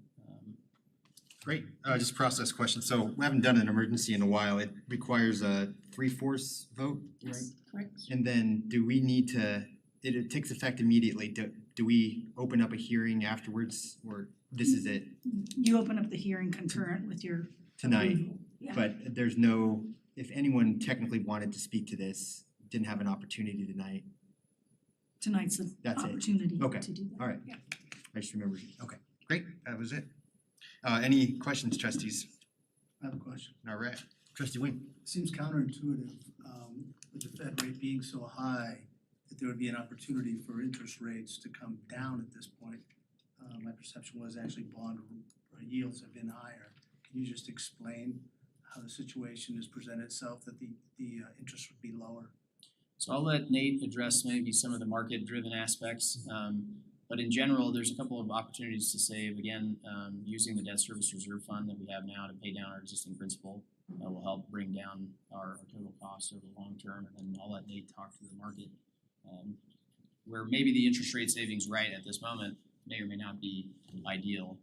Great, just process question. So we haven't done an emergency in a while. It requires a 3/4 vote, right? Yes, correct. And then do we need to, it takes effect immediately. Do we open up a hearing afterwards, or this is it? You open up the hearing concurrent with your tonight, Approval, yeah. but there's no, if anyone technically wanted to speak to this, didn't have an opportunity tonight. Tonight's the That's it. opportunity Okay. to do that. All right. Yeah. I just remembered. Okay, great, that was it. Any questions, trustees? I have a question. All right, trustee Wing. Seems counterintuitive, with the Fed rate being so high, that there would be an opportunity for interest rates to come down at this point. My perception was actually bond yields have been higher. Can you just explain how the situation has presented itself, that the interest would be lower? So I'll let Nate address maybe some of the market-driven aspects. But in general, there's a couple of opportunities to save. Again, using the debt service reserve fund that we have now to pay down our existing principal will help bring down our total costs over the long term. And then I'll let Nate talk to the market. Where maybe the interest rate savings right at this moment may or may not be ideal,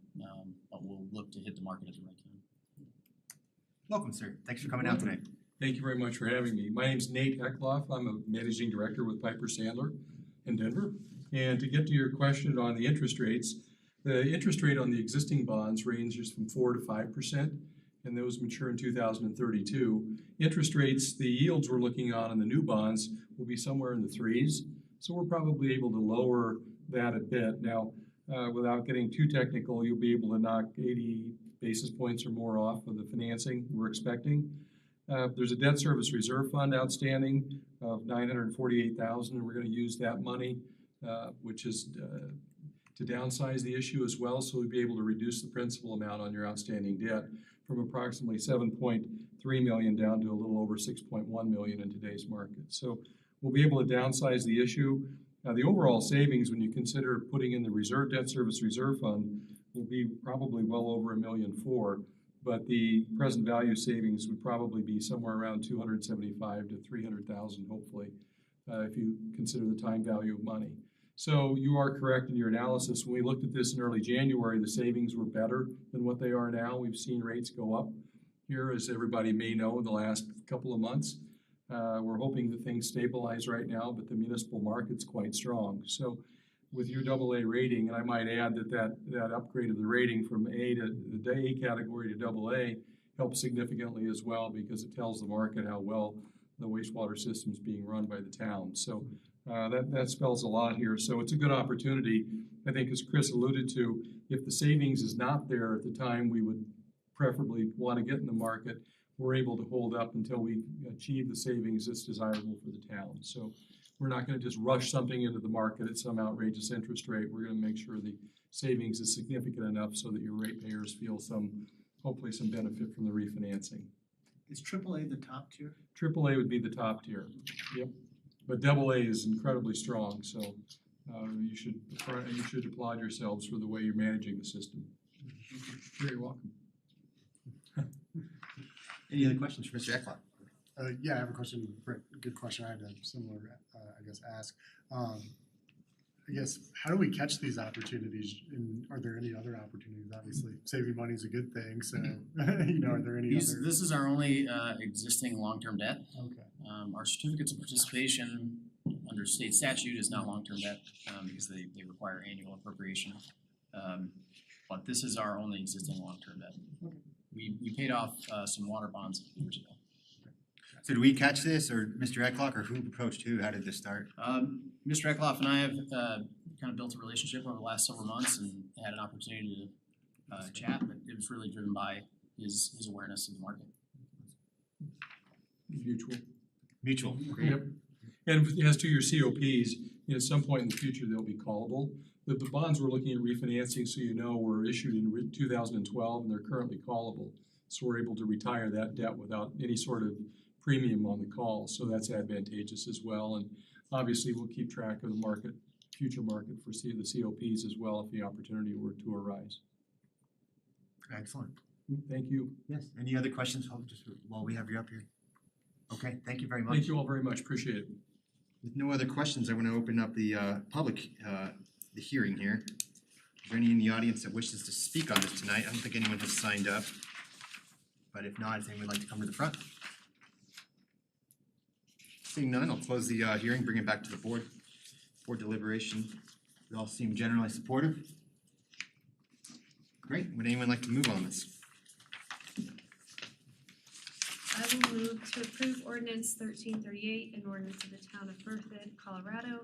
but we'll look to hit the market at the right time. Welcome, sir. Thanks for coming out tonight. Thank you very much for having me. My name's Nate Eckloff. I'm a managing director with Piper Sandler in Denver. And to get to your question on the interest rates, the interest rate on the existing bonds ranges from 4 to 5%, and those mature in 2032. Interest rates, the yields we're looking on the new bonds will be somewhere in the 3s. So we're probably able to lower that a bit. Now, without getting too technical, you'll be able to knock 80 basis points or more off of the financing we're expecting. There's a debt service reserve fund outstanding of $948,000, and we're going to use that money, which is to downsize the issue as well, so we'll be able to reduce the principal amount on your outstanding debt from approximately $7.3 million down to a little over $6.1 million in today's market. So we'll be able to downsize the issue. The overall savings, when you consider putting in the reserve debt service reserve fund, will be probably well over $1.4 million. But the present value savings would probably be somewhere around $275,000 to $300,000, hopefully, if you consider the time value of money. So you are correct in your analysis. When we looked at this in early January, the savings were better than what they are now. We've seen rates go up here, as everybody may know, in the last couple of months. We're hoping that things stabilize right now, but the municipal market's quite strong. So with your AA rating, and I might add that upgrade of the rating from A to the A category to AA helps significantly as well, because it tells the market how well the wastewater system is being run by the town. So that spells a lot here. So it's a good opportunity. I think, as Chris alluded to, if the savings is not there at the time we would preferably want to get in the market, we're able to hold up until we achieve the savings that's desirable for the town. So we're not going to just rush something into the market at some outrageous interest rate. We're going to make sure the savings is significant enough so that your ratepayers feel hopefully some benefit from the refinancing. Is AAA the top tier? AAA would be the top tier, yep. But AA is incredibly strong, so you should applaud yourselves for the way you're managing the system. You're very welcome. Any other questions for Mr. Eckloff? Yeah, I have a question, Brett, good question, I had a similar, ask. I guess, how do we catch these opportunities, and are there any other opportunities? Obviously, saving money is a good thing, so, are there any other? This is our only existing long-term debt. Okay. Our certificates of participation under state statute is not long-term debt because they require annual appropriation. But this is our only existing long-term debt. Okay. We paid off some water bonds years ago. So did we catch this, or Mr. Eckloff, or who approached who? How did this start? Mr. Eckloff and I have kind of built a relationship over the last several months and had an opportunity to chat, but it was really driven by his awareness of the market. Mutual. Great. Yep. And as to your COPs, at some point in the future, they'll be callable. The bonds we're looking at refinancing, so were issued in 2012, and they're currently callable. So we're able to retire that debt without any sort of premium on the call, so that's advantageous as well. And obviously, we'll keep track of the future market for the COPs as well if the opportunity were to arise. Excellent. Thank you. Yes. Any other questions just while we have you up here? Okay, thank you very much. Thank you all very much. Appreciate it. With no other questions, I want to open up the public the hearing here. Is there any in the audience that wishes to speak on this tonight? I don't think anyone has signed up. But if not, if anyone would like to come to the front. Seeing none, I'll close the hearing, bring it back to the board for deliberation. They all seem generally supportive. Great. Would anyone like to move on this? will move to approve ordinance 1338, an ordinance of the town of Berthoud, Colorado,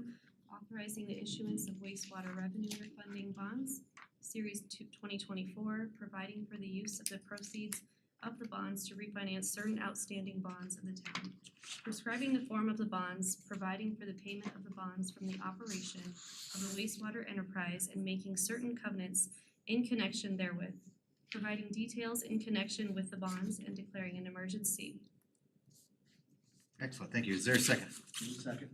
authorizing the issuance of wastewater revenue refunding bonds, series 2024, providing for the use of the proceeds of the bonds to refinance certain outstanding bonds of the town, prescribing the form of the bonds, providing for the payment of the bonds from the operation of the wastewater enterprise, and making certain covenants in connection therewith, providing details in connection with the bonds, and declaring an emergency. Excellent, thank you. Is there a second? Second.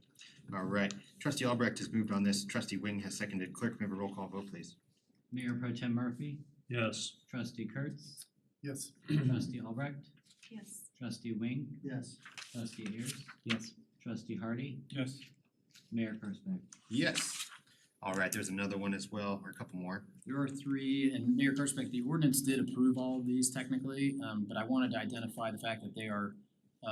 All right, trustee Albrecht has moved on this, trustee Wing has seconded. Clerk, may I have a roll call vote, please? Mayor Pro Tem Murphy, Yes. Trustee Kurtz, Yes. Trustee Albrecht, Yes. Trustee Wing, Yes. Trustee Ayers, Yes. Trustee Hardy, Yes. Mayor Kurzbek. Yes. All right, there's another one as well, or a couple more. There are three, and Mayor Kurzbek, the ordinance did approve all of these technically, but I wanted to identify the fact that they are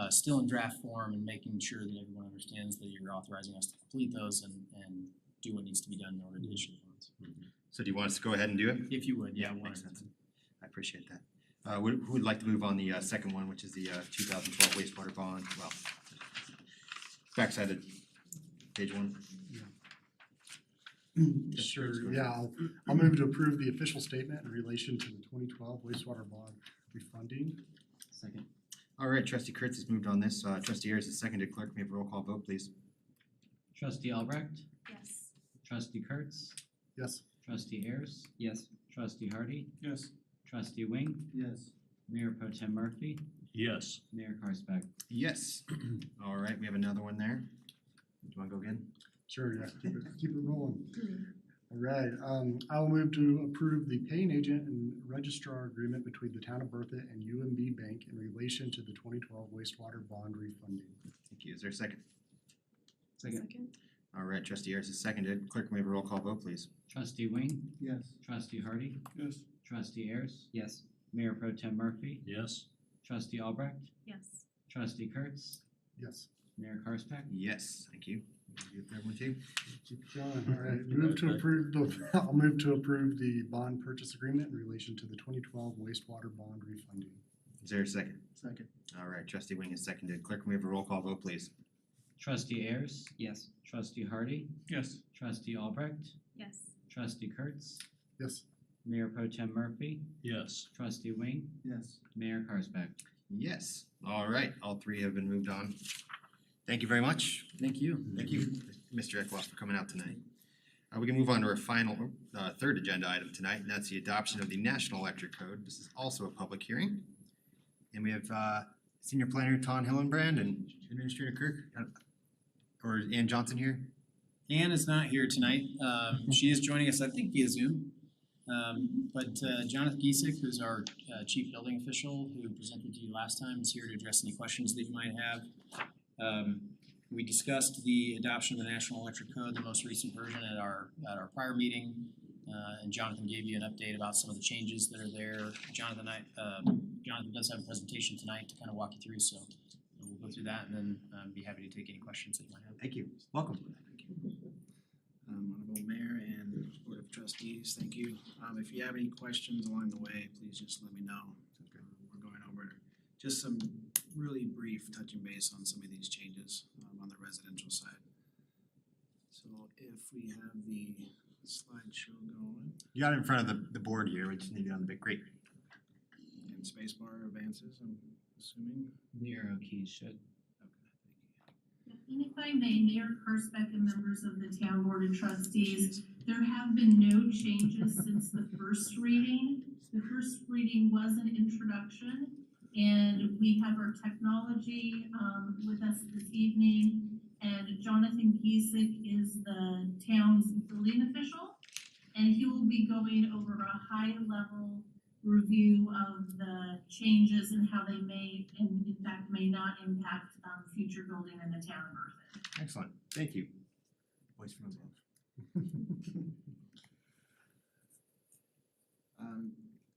still in draft form and making sure that everyone understands that you're authorizing us to complete those and do what needs to be done in order to issue the funds. So do you want us to go ahead and do it? If you would, yeah, Makes sense. I appreciate that. Who would like to move on the second one, which is the 2012 wastewater bond? Well, backside of page one. Sure, yeah, I'll move to approve the official statement in relation to the 2012 wastewater bond refunding. Second. All right, trustee Kurtz has moved on this. Trustee Ayers has seconded. Clerk, may I have a roll call vote, please? Trustee Albrecht, Yes. Trustee Kurtz, Yes. Trustee Ayers, Yes. Trustee Hardy, Yes. Trustee Wing, Yes. Mayor Pro Tem Murphy, Yes. Mayor Kurzbek. Yes. All right, we have another one there. Do you wanna go again? Sure, yeah, keep it rolling. All right, I'll move to approve the paying agent and registrar agreement between the town of Berthoud and UMB Bank in relation to the 2012 wastewater bond refunding. Thank you. Is there a second? Second. All right, trustee Ayers has seconded. Clerk, may I have a roll call vote, please? Trustee Wing, Yes. Trustee Hardy, Yes. Trustee Ayers, Yes. Mayor Pro Tem Murphy, Yes. Trustee Albrecht, Yes. Trustee Kurtz, Yes. Mayor Kurzbek. Yes, thank you. You have that one too? Keep it going, all right. I'll move to approve the bond purchase agreement in relation to the 2012 wastewater bond refunding. Is there a second? Second. All right, trustee Wing has seconded. Clerk, may we have a roll call vote, please? Trustee Ayers, Yes. Trustee Hardy, Yes. Trustee Albrecht, Yes. Trustee Kurtz, Yes. Mayor Pro Tem Murphy, Yes. Trustee Wing, Yes. Mayor Kurzbek. Yes. All right, all three have been moved on. Thank you very much. Thank you. Thank you, Mr. Eckloff, for coming out tonight. We can move on to our final, third agenda item tonight, and that's the adoption of the National Electric Code. This is also a public hearing. And we have Senior Planner Ton Hillenbrand and Administrator Kirk, or Ann Johnson here. Ann is not here tonight. She is joining us, I think, via Zoom. But Jonathan Giesek, who's our chief building official who presented to you last time, is here to address any questions that you might have. We discussed the adoption of the National Electric Code, the most recent version at our prior meeting. And Jonathan gave you an update about some of the changes that are there. Jonathan does have a presentation tonight to kind of walk you through, so we'll go through that and then be happy to take any questions that you might have. Thank you. Welcome. Honorable Mayor and Board of Trustees, thank you. If you have any questions along the way, please just let me know. We're going over just some really brief touching base on some of these changes on the residential side. So if we have the slideshow going. You got it in front of the board here, we just need it on the big, great. And spacebar advances, I'm assuming. The arrow keys should. And if I may, Mayor Kurzbek and members of the Town Board of Trustees, there have been no changes since the first reading. The first reading was an introduction, and we have our technology with us this evening. And Jonathan Giesek is the town's building official, and he will be going over a high-level review of the changes and how they may, and in fact, may not impact future building in the town of Berthoud. Excellent, thank you. Voice from above.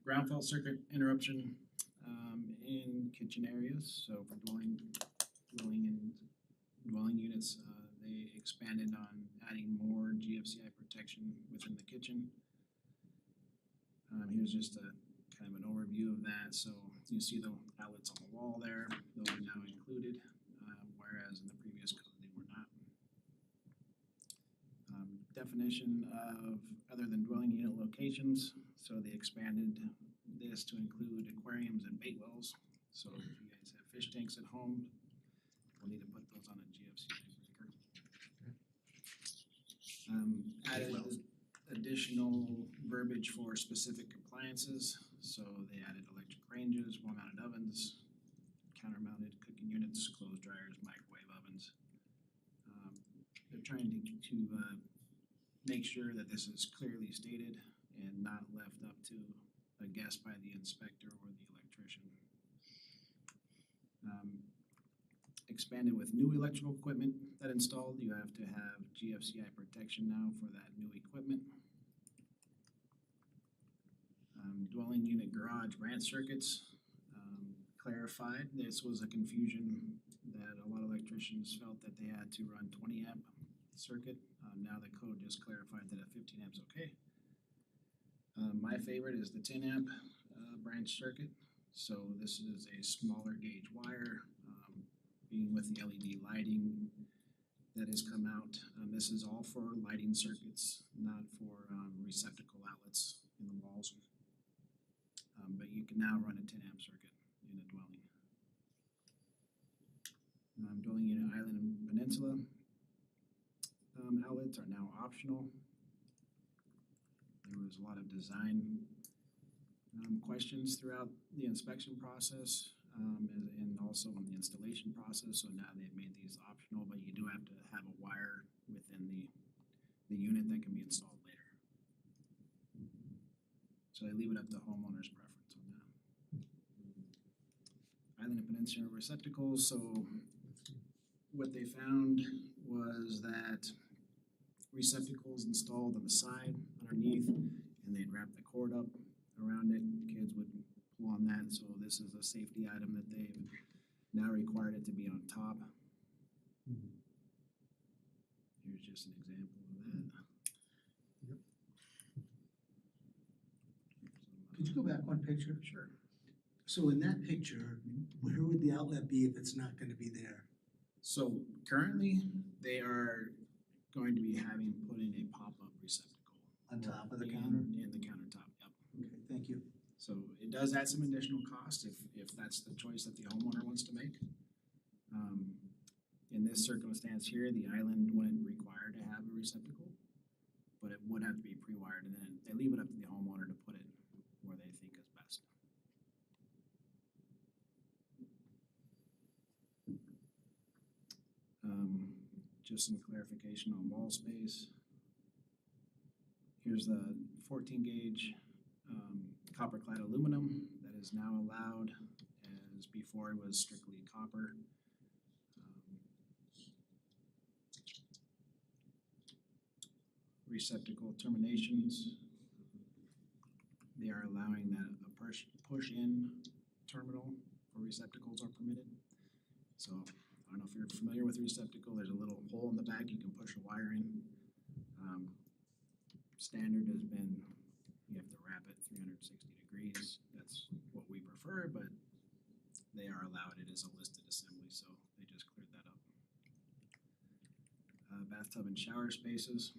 Ground fault circuit interruption in kitchen areas, so for dwelling units, they expanded on adding more GFCI protection within the kitchen. Here's just a kind of an overview of that. So you see the outlets on the wall there, those are now included, whereas in the previous code they were not. Definition of other than dwelling unit locations, so they expanded this to include aquariums and bait wells. So if you guys have fish tanks at home, we'll need to put those on a GFCI breaker. Added additional verbiage for specific appliances, so they added electric ranges, wall-mounted ovens, counter-mounted cooking units, clothes dryers, microwave ovens. They're trying to make sure that this is clearly stated and not left up to a guess by the inspector or the electrician. Expanded with new electrical equipment that installed, you have to have GFCI protection now for that new equipment. Dwelling unit garage branch circuits, clarified. This was a confusion that a lot of electricians felt that they had to run 20 amp circuit. Now the code just clarified that at 15 amps okay. My favorite is the 10 amp branch circuit. So this is a smaller gauge wire, being with the LED lighting that has come out. This is all for lighting circuits, not for receptacle outlets in the walls. But you can now run a 10 amp circuit in a dwelling. Dwelling unit island and peninsula outlets are now optional. There was a lot of design questions throughout the inspection process and also in the installation process. So now they've made these optional, but you do have to have a wire within the unit that can be installed later. So they leave it up to homeowners' preference on that. Island and peninsula receptacles. So what they found was that receptacles installed on the side underneath, and they'd wrap the cord up around it. Kids would pull on that, so this is a safety item that they've now required it to be on top. Here's just an example of that. Could you go back one picture? Sure. So in that picture, where would the outlet be if it's not gonna be there? So currently, they are going to be having put in a pop-up receptacle. On top of the in- counter? In the countertop, yep. Okay, thank you. So it does add some additional cost if that's the choice that the homeowner wants to make. In this circumstance here, the island wouldn't require to have a receptacle, but it would have to be pre-wired, and then they leave it up to the homeowner to put it where they think is best. Just some clarification on wall space. Here's the 14 gauge copper clad aluminum that is now allowed, as before it was strictly copper. Receptacle terminations. They are allowing that a push-in terminal for receptacles are permitted. So I don't know if you're familiar with receptacle, there's a little hole in the back, you can push a wire in. Standard has been, you have to wrap it 360 degrees, that's what we prefer, but they are allowed, it is a listed assembly, so they just cleared that up. Bathtub and shower spaces.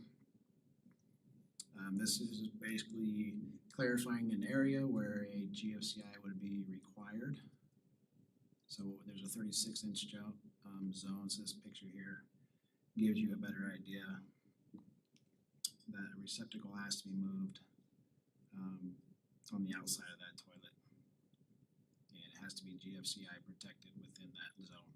This is basically clarifying an area where a GFCI would be required. So there's a 36-inch zone, so this picture here gives you a better idea that a receptacle has to be moved on the outside of that toilet. And it has to be GFCI protected within that zone.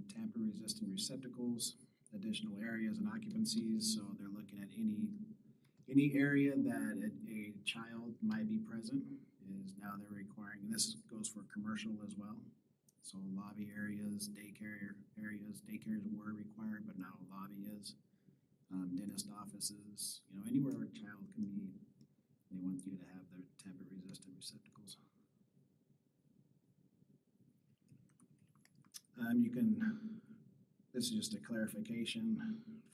Tamper-resistant receptacles, additional areas and occupancies, so they're looking at any area that a child might be present is now they're requiring, and this goes for commercial as well. So lobby areas, daycares were required, but now lobby is. Dentist offices, anywhere where a child can be, they want you to have their tamper-resistant receptacles. this is just a clarification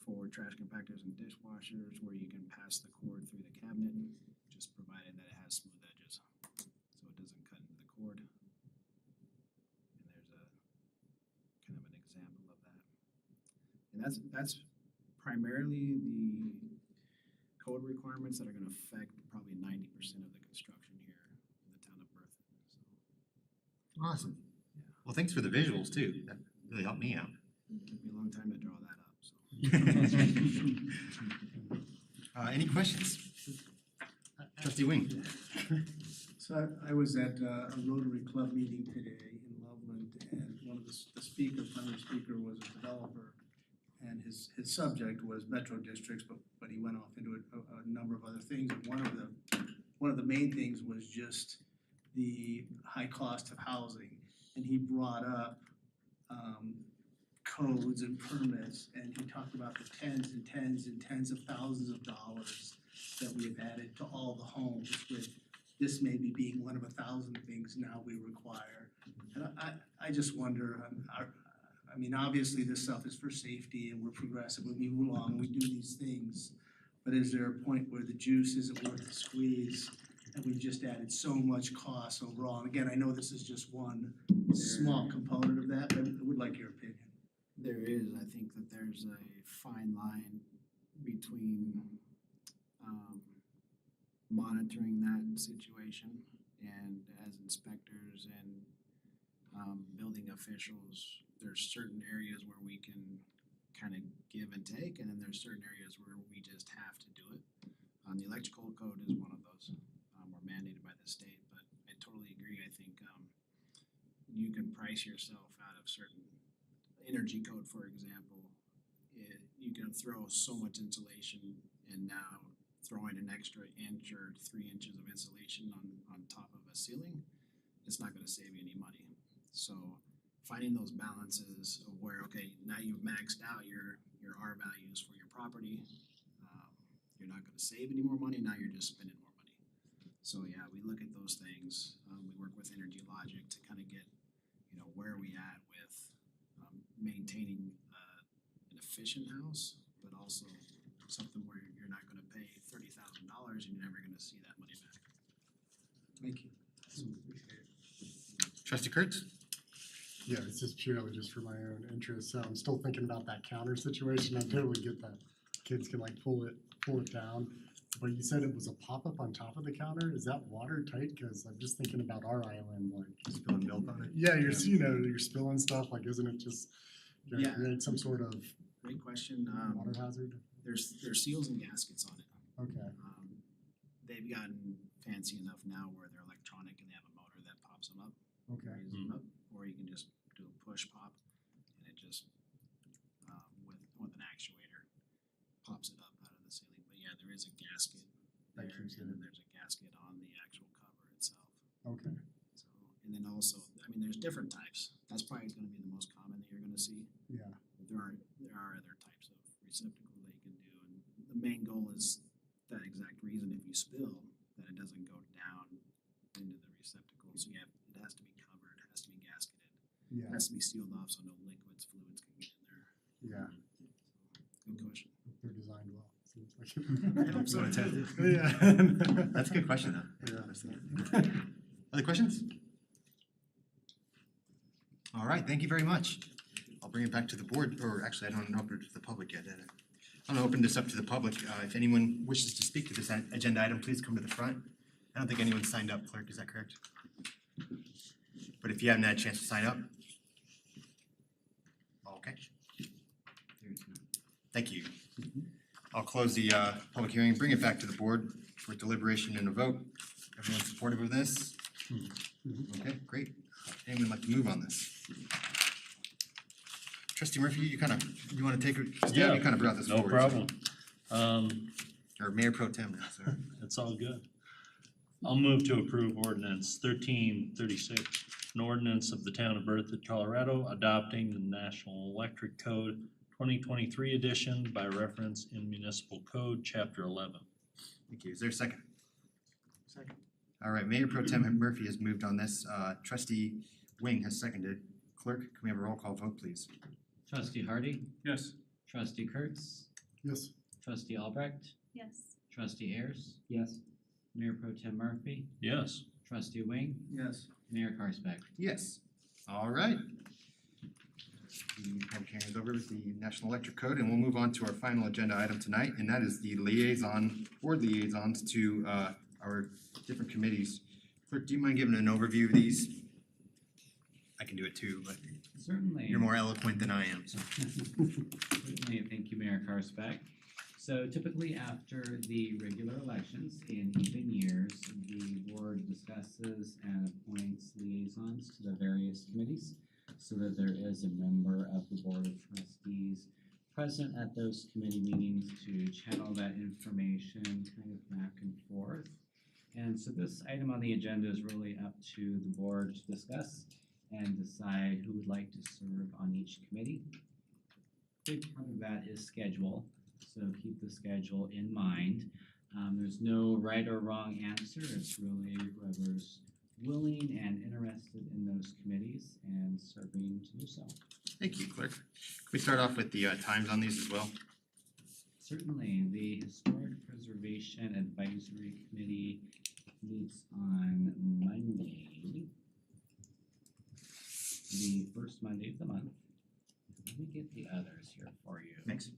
for trash compactors and dishwashers where you can pass the cord through the cabinet, just provided that it has smooth edges, so it doesn't cut into the cord. And there's a kind of an example of that. And that's primarily the code requirements that are gonna affect probably 90% of the construction here in the town of Berthoud, so. Awesome. Well, thanks for the visuals too. That really helped me out. It took me a long time to draw that up, so. Any questions? Trustee Wing? So I was at a Rotary Club meeting today in Loveland, and one of the primary speaker was a developer. And his subject was metro districts, but he went off into a number of other things. And one of the main things was just the high cost of housing. And he brought up codes and permits, and he talked about the tens and tens and tens of thousands of dollars that we have added to all the homes, with this maybe being one of 1,000 things now we require. And I just wonder, I mean, obviously this stuff is for safety and we're progressive, we move along, we do these things. But is there a point where the juice isn't worth the squeeze and we've just added so much cost overall? And again, I know this is just one small component of that, but I would like your opinion. There is, I think that there's a fine line between monitoring that situation and as inspectors and building officials, there's certain areas where we can kind of give and take, and then there's certain areas where we just have to do it. The electrical code is one of those. We're mandated by the state, but I totally agree. I think you can price yourself out of certain energy code, for example. You can throw so much insulation, and now throwing an extra inch or 3 inches of insulation on top of a ceiling, it's not going to save you any money. So finding those balances of where, okay, now you've maxed out your R values for your property, you're not going to save any more money, now you're just spending more money. So yeah, we look at those things. We work with Energy Logic to kind of get, where are we at with maintaining an efficient house, but also something where you're not going to pay $30,000 and you're never going to see that money back. Thank you. Trustee Kurtz? Yeah, this is purely just for my own interest. So I'm still thinking about that counter situation. I totally get that kids can like pull it down. But you said it was a pop-up on top of the counter. Is that watertight? Cause I'm just thinking about our island, like spilling milk on it. Yeah, you're you're spilling stuff. Like, isn't it just Yeah. create some sort of Great question. water hazard? There's seals and gaskets on it. Okay. They've gotten fancy enough now where they're electronic and they have a motor that pops them up. Okay. Raises them up, or you can just do a push pop and it just with an actuator pops it up out of the ceiling. But yeah, there is a gasket there, and then there's a gasket on the actual cover itself. Okay. So, and then also, I mean, there's different types. That's probably going to be the most common that you're going to see. Yeah. But there are other types of receptacle that you can do, and the main goal is that exact reason. If you spill, that it doesn't go down into the receptacle. So it has to be covered, it has to be gasketed, Yeah. it has to be sealed off so no liquids, fluids can get in there. Yeah. Good question. They're designed well. Seems like. I hope so. Yeah. That's a good question though. Yeah. Other questions? All right, thank you very much. I'll bring it back to the board, or actually I don't open it to the public yet. I'm gonna open this up to the public. If anyone wishes to speak to this agenda item, please come to the front. I don't think anyone signed up, clerk, is that correct? But if you haven't had a chance to sign up. Okay. Thank you. I'll close the public hearing, bring it back to the board for deliberation and a vote. Everyone supportive of this? Okay, great. Anyone like to move on this? Trustee Murphy, you wanna take it? Yeah, You kinda brought this no forward. problem. Or Mayor Pro Tem now, sorry. It's all good. I'll move to approve ordinance 1336, an ordinance of the town of Berthoud, Colorado, adopting the National Electric Code 2023 edition by reference in Municipal Code, Chapter 11. Thank you. Is there a second? Second. All right, Mayor Pro Tem Murphy has moved on this. Trustee Wing has seconded. Clerk, can we have a roll call vote, please? Trustee Hardy, Yes. trustee Kurtz, Yes. trustee Albrecht, Yes. trustee Ayers, Yes. Mayor Pro Tem Murphy, Yes. trustee Wing, Yes. Mayor Karsbeck. Yes. All right. The public hearing is over with the National Electric Code, and we'll move on to our final agenda item tonight, and that is the board liaisons to our different committees. Clerk, do you mind giving an overview of these? I can do it too, but Certainly. you're more eloquent than I am, so. Certainly, thank you, Mayor Karsbeck. So typically after the regular elections in even years, the board discusses and appoints liaisons to the various committees so that there is a member of the Board of Trustees present at those committee meetings to channel that information kind of back and forth. And so this item on the agenda is really up to the board to discuss and decide who would like to serve on each committee. Big part of that is schedule, so keep the schedule in mind. There's no right or wrong answer, it's really whoever's willing and interested in those committees and serving to do so. Thank you, Clerk. Can we start off with the times on these as well? Certainly, the Historic Preservation Advisory Committee meets on Monday, the first Monday of the month. Let me get the others here for you. Thanks.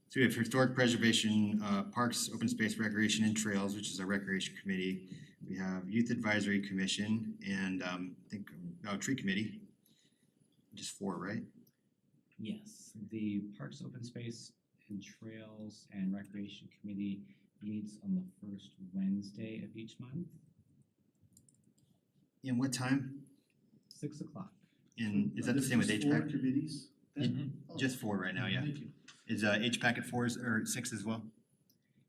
So we have Historic Preservation, Parks, Open Space, Recreation and Trails, which is our Recreation Committee. We have Youth Advisory Commission and Tree Committee. Just 4, right? Yes, the Parks, Open Space and Trails and Recreation Committee meets on the first Wednesday of each month, And what time? 6 o'clock. And is that the same with There's 4 HPAC? committees? Just 4 right now, yeah. Thank you. Is HPAC at 4 or 6 as well?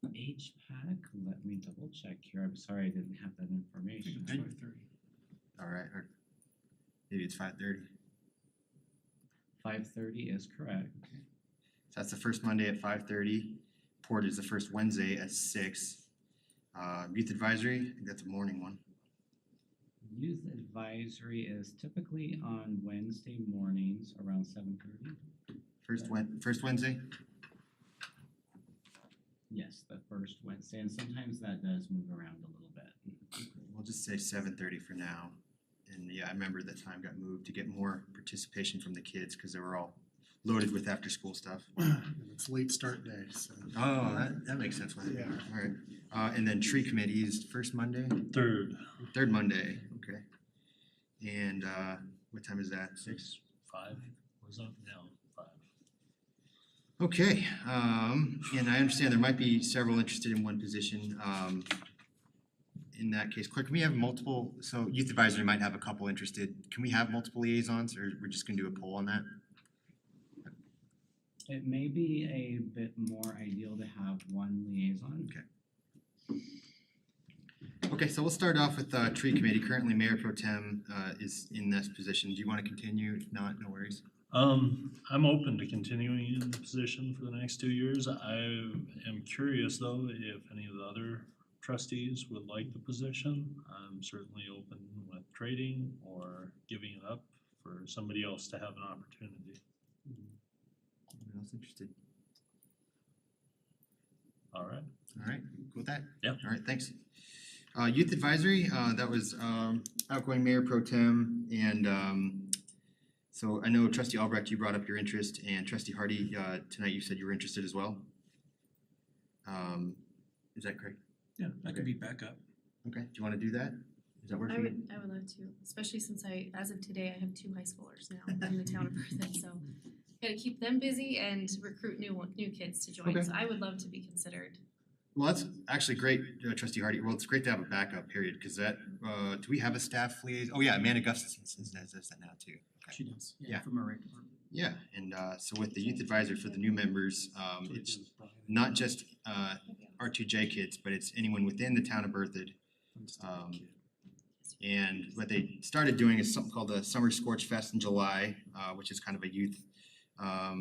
HPAC, let me double check here, I'm sorry I didn't have that information. All right, or maybe it's 5:30. 5:30 is correct. So that's the first Monday at 5:30. Port is the first Wednesday at 6. Youth Advisory, I think that's a morning one. Youth Advisory is typically on Wednesday mornings around 7:30. First Wednesday? Yes, the first Wednesday, and sometimes that does move around a little bit. We'll just say 7:30 for now. And yeah, I remember that time got moved to get more participation from the kids because they were all loaded with after-school stuff. It's late start day, so. Oh, that makes sense. Yeah. All right. And then Tree Committee is first Monday? Third Monday, okay. And what time is that? 6? 5, was up now, 5. Okay, and I understand there might be several interested in one position. In that case, Clerk, can we have multiple, so Youth Advisory might have a couple interested. Can we have multiple liaisons, or we're just gonna do a poll on that? It may be a bit more ideal to have one liaison. Okay. Okay, so we'll start off with Tree Committee. Currently, Mayor Pro Tem is in this position. Do you want to continue? If not, no worries. I'm open to continuing in the position for the next 2 years. I am curious though, if any of the other trustees would like the position. I'm certainly open with trading or giving it up for somebody else to have an opportunity. Anyone else interested? All right. All right, cool with that? Yeah. All right, thanks. Youth Advisory, that was outgoing Mayor Pro Tem, and so I know Trustee Albrecht, you brought up your interest, and Trustee Hardy, tonight you said you were interested as well. Is that correct? Yeah, that could be backup. Okay, do you wanna do that? Does that work for you? I would love to, especially since as of today, I have 2 high schoolers now in the town of Berthoud, so gotta keep them busy and recruit new kids to join, Okay. so I would love to be considered. Well, that's actually great, Trustee Hardy. Well, it's great to have a backup period, because that, do we have a staff liaison? Oh, yeah, Amanda Gustafson does that now too. Okay. She does, Yeah. from our rec department. Yeah, and so with the Youth Advisory for the new members, it's not just R2J kids, but it's anyone within the town of Berthoud. And what they started doing is something called the Summer Scorch Fest in July, which is kind of a youth, how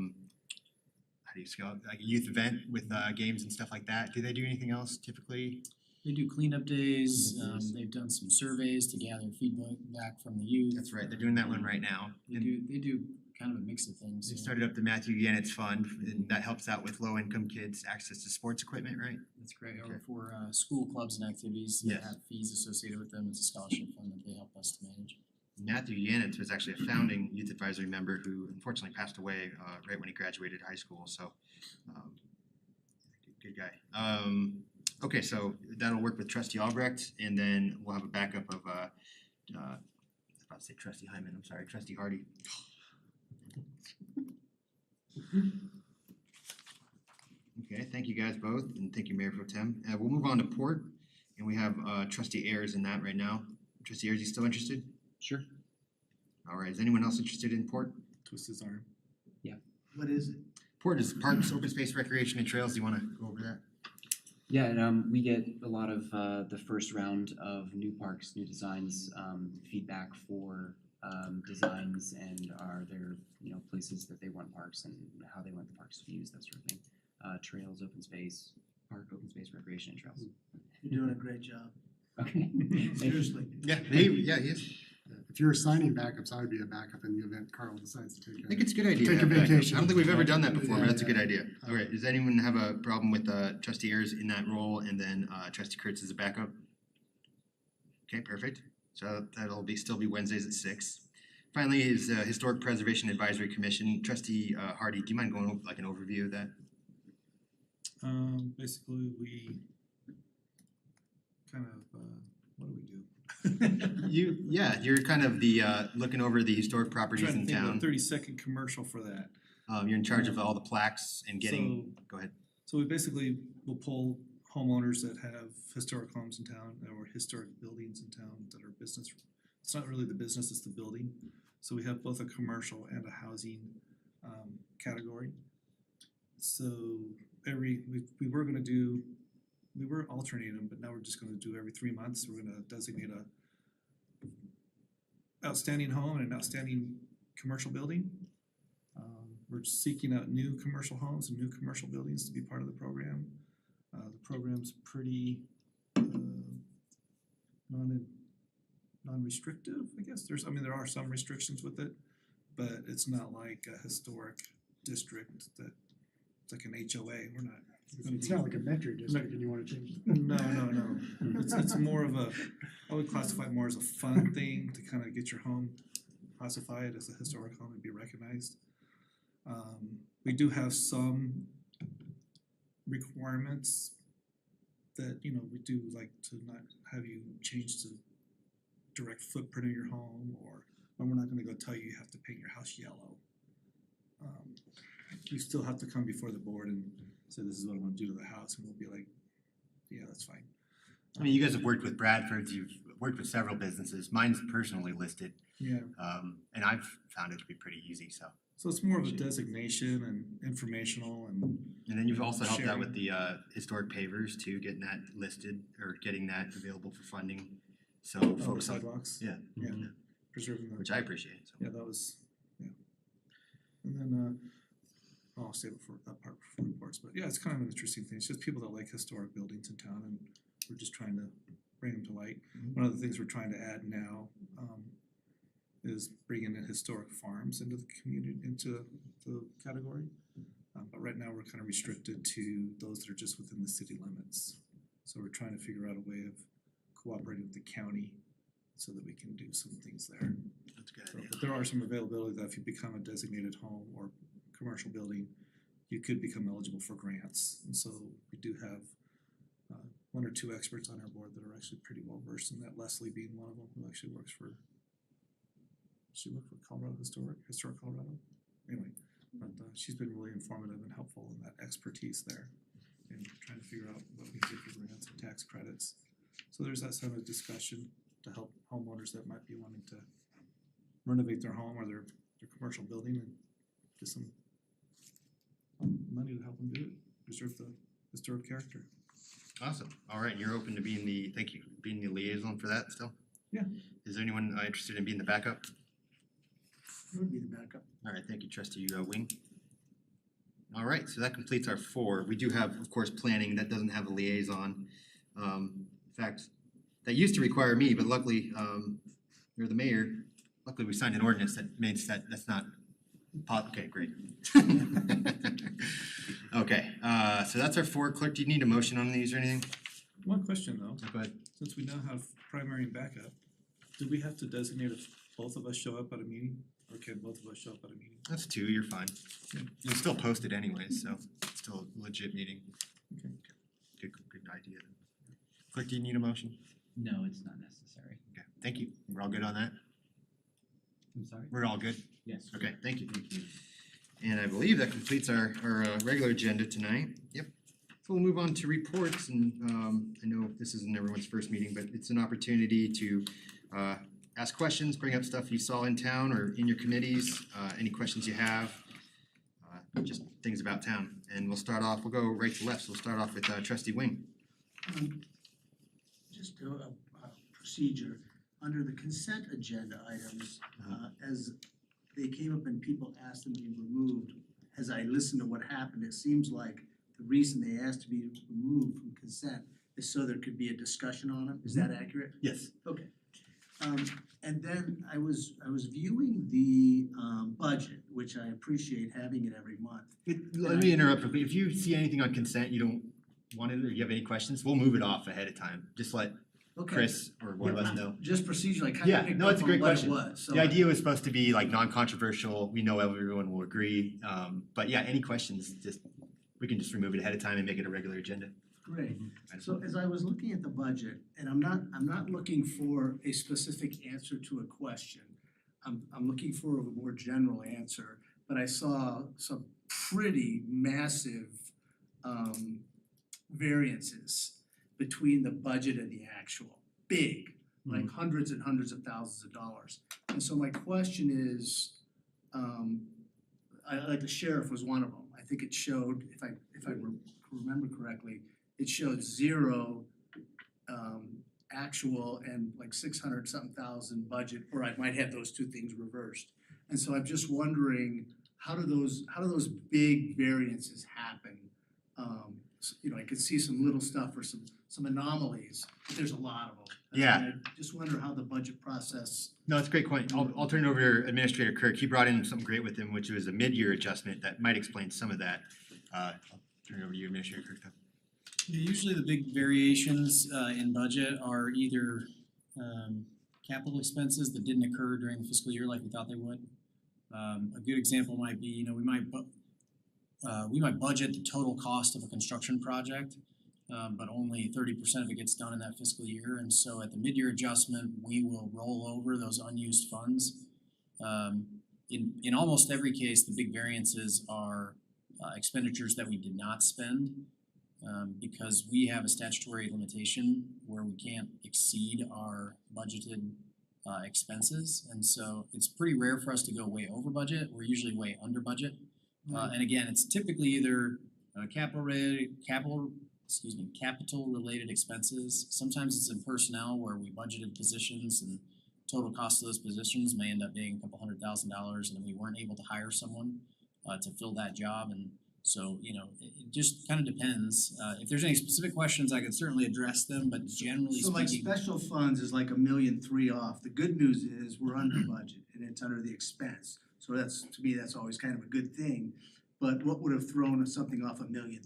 do you scale it? Like a youth event with games and stuff like that. Do they do anything else typically? They do cleanup days, they've done some surveys to gather feedback from the youth. That's right, they're doing that one right now. They do kind of a mix of things. You yeah. started up the Matthew Yannitz Fund, and that helps out with low-income kids access to sports equipment, right? That's great, Okay. or for school clubs and activities that Yes. have fees associated with them, it's a scholarship fund that they help us to manage. Matthew Yannitz was actually a founding youth advisory member who unfortunately passed away right when he graduated high school, so good guy. Okay, so that'll work with trustee Albrecht, and then we'll have a backup of I was about to say trustee Hyman, I'm sorry, trustee Hardy. Okay, thank you guys both, and thank you Mayor Pro Tem. We'll move on to Port, and we have trustee Ayers in that right now. Trustee Ayers, you still interested? Sure. All right, is anyone else interested in Port? Twist his arm. What is it? Port is parks, open space, recreation, and trails. Do you wanna go over that? Yeah, and we get a lot of the first round of new parks, new designs, feedback for designs, and are there, you know, places that they want parks and how they want the parks to be used, that sort of thing. Trails, open space, park, open space, recreation, and trails. You're doing a great job. Okay. Seriously. Yeah, he is. If you're assigning backups, I would be a backup in the event Carl decides to take I think it's a good idea. to Take a have backup. vacation. I don't think we've ever done that before, but that's a Yeah, good yeah. idea. All right, does anyone have a problem with trustee Ayers in that role and then trustee Kurtz as a backup? Okay, perfect. So that'll still be Wednesdays at 6. Finally is Historic Preservation Advisory Commission. Trustee Hardy, do you mind going over like an overview of that? Basically, we kind of, what do we do? You're kind of the looking over the historic properties Trying to in think of a town. 30-second commercial for that. You're in charge of all the plaques and getting, go ahead. So we basically will pull homeowners that have historic homes in town or historic buildings in town that are business. It's not really the business, it's the building. So we have both a commercial and a housing category. So we were alternating them, but now we're just gonna do every 3 months. We're gonna designate a outstanding home and an outstanding commercial building. We're seeking out new commercial homes and new commercial buildings to be part of the program. The program's pretty non-restrictive, I guess. There are some restrictions with it, but it's not like a historic district that it's like an HOA. We're not. It's not like a metro district and you wanna change it. No. It's more of a, I would classify it more as a fun thing to kind of get your home classified as a historic home and be recognized. We do have some requirements that, you know, we do like to not have you change the direct footprint of your home, or we're not gonna go tell you you have to paint your house yellow. You still have to come before the board and say, this is what I want to do to the house, and we'll be like, yeah, that's fine. I mean, you guys have worked with Bradford's, you've worked with several businesses. Mine's personally listed. Yeah. And I've found it to be pretty easy, so. So it's more of a designation and informational and. And then you've also helped out sharing. with the historic pavers too, getting that listed or getting that available for funding. So Oh, folks. sidewalks? Yeah. Yeah, preserving the. Which I appreciate, so. Yeah, that was, yeah. And then, I'll save it for that part for reports, but yeah, it's kind of an interesting thing. It's just people that like historic buildings in town, and we're just trying to bring them to light. One of the things we're trying to add now, is bringing in historic farms into the community, into the category. But right now, we're kind of restricted to those that are just within the city limits. So we're trying to figure out a way of cooperating with the county so that we can do some things there. That's good. So, but there are some availability that if you become a designated home or commercial building, you could become eligible for grants. And so we do have one or two experts on our board that are actually pretty well versed in that, Leslie being one of them, who actually works for, she worked for Colorado Historic Colorado. Anyway, but she's been really informative and helpful in that expertise there and trying to figure out what we can do for grants and tax credits. So there's that sort of discussion to help homeowners that might be wanting to renovate their home or their commercial building and get some money to help them do it, preserve the historic character. Awesome. All right, and you're open to being being the liaison for that still? Yeah. Is there anyone interested in being the backup? It would be the backup. All right, thank you, trustee Wing. All right, so that completes our 4. We do have, of course, planning that doesn't have a liaison. In fact, that used to require me, but luckily, you're the mayor. Luckily, we signed an ordinance that means that that's not Okay, great. Okay, so that's our four. Clerk, do you need a motion on these or anything? One question though, Go ahead. since we now have primary and backup, do we have to designate if both of us show up at a meeting? Or can both of us show up at a meeting? That's two, you're fine. You'll still post it anyways, so it's still a legit meeting. Okay. Good idea. Clerk, do you need a motion? No, it's not necessary. Okay, thank you. We're all good on that? I'm sorry? We're all good? Yes. Okay, thank you. And I believe that completes our regular agenda tonight. Yep. So we'll move on to reports, and I know this isn't everyone's first meeting, but it's an opportunity to ask questions, bring up stuff you saw in town or in your committees, any questions you have, just things about town. And we'll start off, we'll go right to left, so we'll start off with trustee Wing. Just a procedure, under the consent agenda items, as they came up and people asked them to be removed, as I listened to what happened, it seems like the reason they asked to be removed from consent is so there could be a discussion on them, is that accurate? Yes. Okay. And then I was viewing the budget, which I appreciate having it every month. Let me interrupt. If you see anything on consent you don't want it, or you have any questions, we'll move it off ahead of time. Just let Okay. Chris or one of us know. Just procedurally, I kind of Yeah, picked no, it's up a on great what it question. was, so The idea was supposed to be like non-controversial, we know everyone will agree, but yeah, any questions, just, we can just remove it ahead of time and make it a regular agenda. Great. So as I was looking at the budget, and I'm not looking for a specific answer to a question. I'm looking for a more general answer, but I saw some pretty massive variances between the budget and the actual, big, like hundreds and hundreds of thousands of dollars. And so my question is, like the sheriff was one of them. I think it showed, if I remember correctly, it showed zero actual and like 600 something thousand budget, or I might have those two things reversed. And so I'm just wondering, how do those big variances happen? I could see some little stuff or some anomalies, but there's a lot of them. Yeah. And I just wonder how the budget process. No, it's a great point. I'll turn it over to Administrator Kirk. He brought in something great with him, which was a mid-year adjustment that might explain some of that. I'll turn it over to you, Administrator Kirk, though. Usually the big variations in budget are either capital expenses that didn't occur during the fiscal year like we thought they would. A good example might be, we might budget the total cost of a construction project, but only 30% of it gets done in that fiscal year. And so at the mid-year adjustment, we will roll over those unused funds. In almost every case, the big variances are expenditures that we did not spend, because we have a statutory limitation where we can't exceed our budgeted expenses. And so it's pretty rare for us to go way over budget. We're usually way under budget. And again, it's typically either capital related expenses. Sometimes it's in personnel where we budgeted positions and total cost of those positions may end up being a couple $100,000 and we weren't able to hire someone to fill that job. And so, it just kind of depends. If there's any specific questions, I can certainly address them, but generally So like speaking. special funds is like $1.3 million off. The good news is we're under budget and it's under the expense. So to me, that's always kind of a good thing. But what would have thrown something off $1.3 million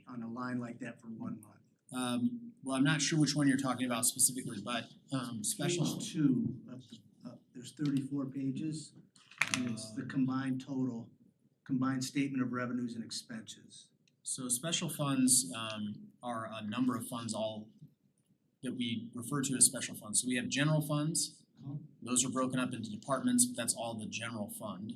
on a line like that for 1 month? Well, I'm not sure which one you're talking about specifically, but special. Page 2, there's 34 pages, and it's the combined statement of revenues and expenses. So special funds are a number of funds all that we refer to as special funds. So we have general funds. Those are broken up into departments, but that's all the general fund.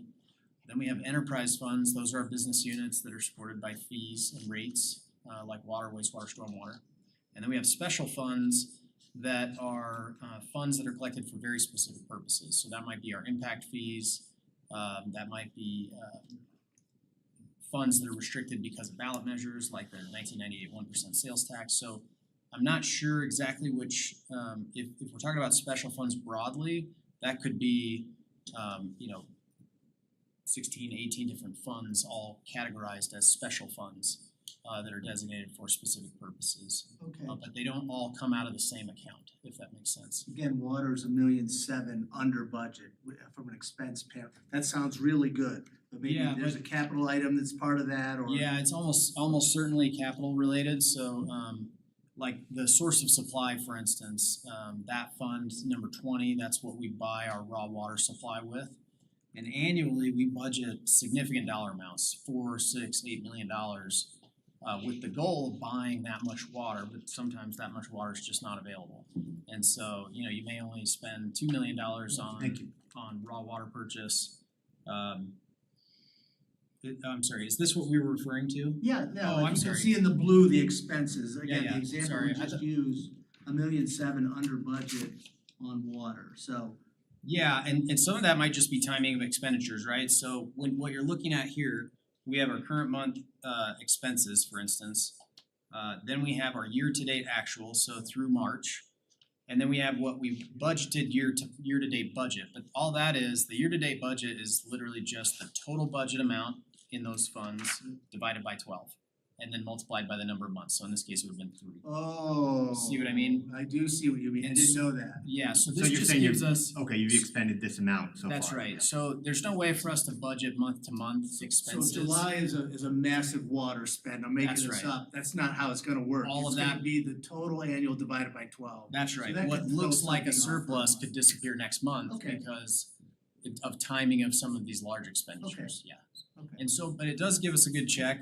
Then we have enterprise funds. Those are our business units that are supported by fees and rates, like water, wastewater, stormwater. And then we have special funds that are funds that are collected for very specific purposes. So that might be our impact fees. That might be funds that are restricted because of ballot measures, like the 1998 1% sales tax. So I'm not sure exactly which, if we're talking about special funds broadly, that could be, 16, 18 different funds all categorized as special funds that are designated for specific purposes. Okay. But they don't all come out of the same account, if that makes sense. Again, water's $1.7 million under budget from an expense panel. That sounds really good. But maybe Yeah, there's a capital item that's part of that, or? Yeah, it's almost certainly capital related, so like the source of supply, for instance, that fund, number 20, that's what we buy our raw water supply with. And annually, we budget significant dollar amounts, $4, $6, $8 million, with the goal of buying that much water, but sometimes that much water is just not available. And so, you know, you may only spend $2 million on raw water purchase. I'm sorry, is this what we were referring to? Yeah, no, Oh, I'm you can sorry. see in the blue the expenses, again, yeah, the example sorry, we I just used, $1.7 million under budget on water, so. Yeah, and some of that might just be timing of expenditures, right? So what you're looking at here, we have our current month expenses, for instance. Then we have our year-to-date actual, so through March. And then we have what we've budgeted year-to-date budget. But all that is, the year-to-date budget is literally just the total budget amount in those funds divided by 12. And then multiplied by the number of months, so in this case, it would have been 3. Oh. See what I mean? I do see what you mean, I didn't know that. Yeah, so So this you're just saying gives us. okay, you've expended this amount so far. That's right, so there's no way for us to budget month to month expenses. So July is a massive water spend, I'm making That's this right. up, that's not how it's gonna work. All of It's that- gonna be the total annual divided by 12. That's So right, that what could throw looks like a something off surplus for could disappear next month Okay. because of timing of some of these large expenditures, yeah. Okay. And so, but it does give us a good check.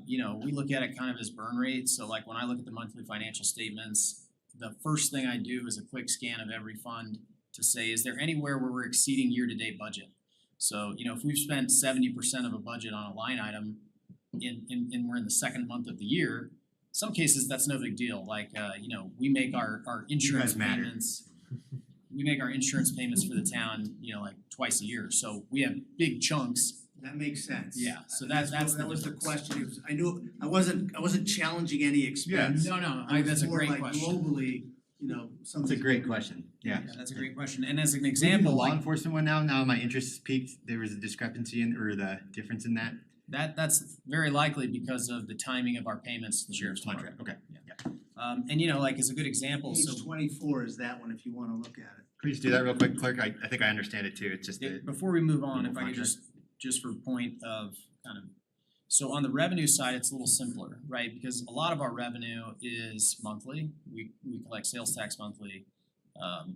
You know, we look at it kind of as burn rate, so like when I look at the monthly financial statements, the first thing I do is a quick scan of every fund to say, is there anywhere where we're exceeding year-to-date budget? So, you know, if we've spent 70% of a budget on a line item and we're in the second month of the year, some cases that's no big deal, like, you know, we make our insurance guys matter. payments. We make our insurance payments for the town, you know, like twice a year, so we have big chunks. That makes sense. Yeah, so that's the That was the difference. question, it was, I wasn't challenging any expense. No, no, I was that's a more great like question. globally, you know, That's something. a great question, yeah. Yeah, that's a great question, and as an Can we do example, the law like, enforcement one now my interest is peaked, there was a discrepancy in, or the difference in that? that's very likely because of the timing of our payments to the sheriff's department. Contract, okay. And you know, like as a good example, so Page 24 is that one if you wanna look at it. Please do that real quick, clerk, I think I understand it too, it's just Yeah, that. before we move on, if Legal I could contract. just for point of kind of, so on the revenue side, it's a little simpler, right? Because a lot of our revenue is monthly. We collect sales tax monthly,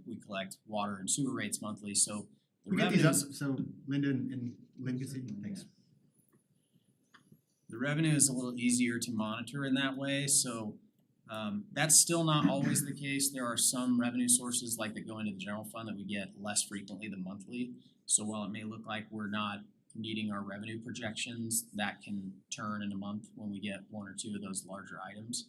we collect water and sewer rates monthly, so the We get these revenue. up, so Linda and Lynn can see, thanks. The revenue is a little easier to monitor in that way, so that's still not always the case. There are some revenue sources like that go into the general fund that we get less frequently than monthly. So while it may look like we're not meeting our revenue projections, that can turn in a month when we get one or two of those larger items.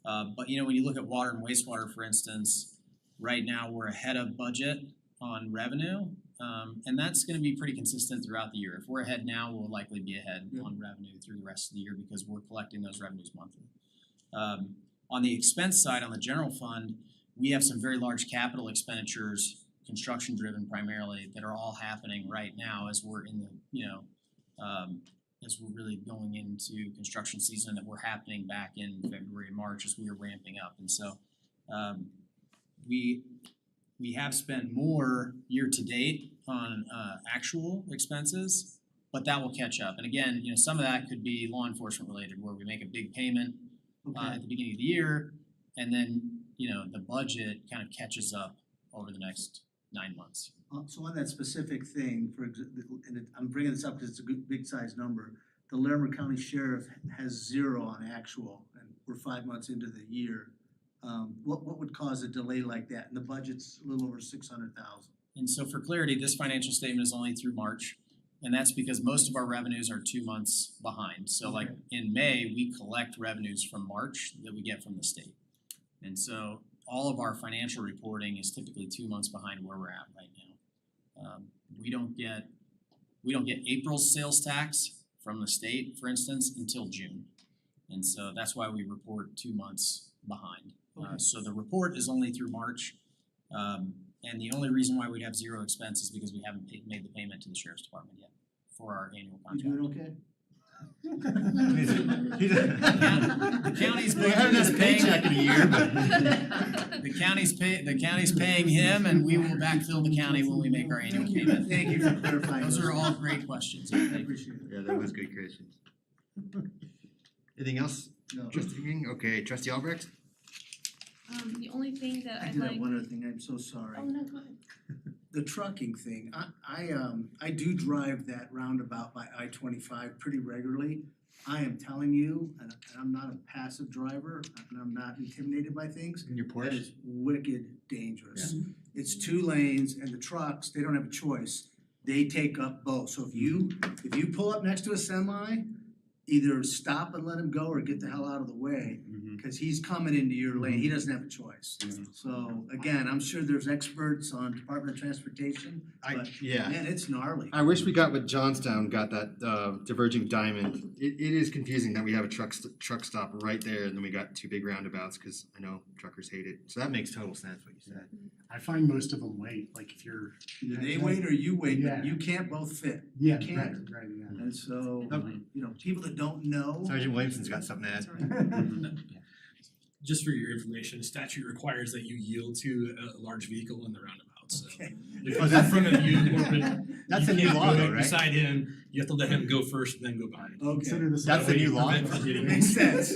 But you know, when you look at water and wastewater, for instance, right now we're ahead of budget on revenue. And that's gonna be pretty consistent throughout the year. If we're ahead now, we'll likely be ahead on revenue through the rest of the year because we're collecting those revenues monthly. On the expense side, on the general fund, we have some very large capital expenditures, construction driven primarily, that are all happening right now as we're in the, you know, as we're really going into construction season that were happening back in February, March as we were ramping up. And so we have spent more year to date on actual expenses, but that will catch up. And again, you know, some of that could be law enforcement related, where we make a big payment at the beginning of the year, and then, you know, the budget kind of catches up over the next 9 months. So on that specific thing, I'm bringing this up because it's a good, big size number. The Larimer County Sheriff has 0 on actual, and we're 5 months into the year. What would cause a delay like that? And the budget's a little over 600,000. And so for clarity, this financial statement is only through March, and that's because most of our revenues are 2 months behind. So like in May, we collect revenues from March that we get from the state. And so all of our financial reporting is typically 2 months behind where we're at right now. We don't get April's sales tax from the state, for instance, until June. And so that's why we report 2 months behind. So the report is only through March. And the only reason why we'd have 0 expense is because we haven't made the payment to the sheriff's department yet for our annual You contract. doing okay? The county's They haven't had a paycheck in a year, but. The county's paying him and we will backfill the county when we make our annual payment. Thank you for clarifying. Those are all great questions. I appreciate it. Yeah, that was good questions. Anything else? No. Trustee King? Okay, trustee Albrecht? The only thing that I I'd do have like. one other thing, I'm so sorry. Oh, no, go ahead. The trucking thing, I do drive that roundabout by I-25 pretty regularly. I am telling you, and I'm not a passive driver, and I'm not intimidated by things. In your That Porsche? is wicked dangerous. It's 2 lanes and the trucks, they don't have a choice. They take up both. So if you pull up next to a semi, either stop and let him go or get the hell out of the way. Cause he's coming into your lane, he doesn't have a choice. So again, I'm sure there's experts on Department of Transportation, but yeah. man, it's gnarly. I wish we got what Johnstown got, that diverging diamond. It is confusing that we have a truck stop right there and then we got 2 big roundabouts, cause I know truckers hate it. So that makes total sense what you said. I find most of them wait, like if you're. Either they wait or you wait, Yeah. but you can't both fit. Yeah, You right, can't. right, yeah. And so, you know, people that don't know. Sergeant Williamson's got something to add. Just for your information, statute requires that you yield to a large vehicle in the roundabout, so. Okay. If he's in front of you, That's you a new can't law go though, right? beside him, you have to let him go first and then go behind him. Okay. Consider this. That's the new law? Prevent from getting- Makes sense.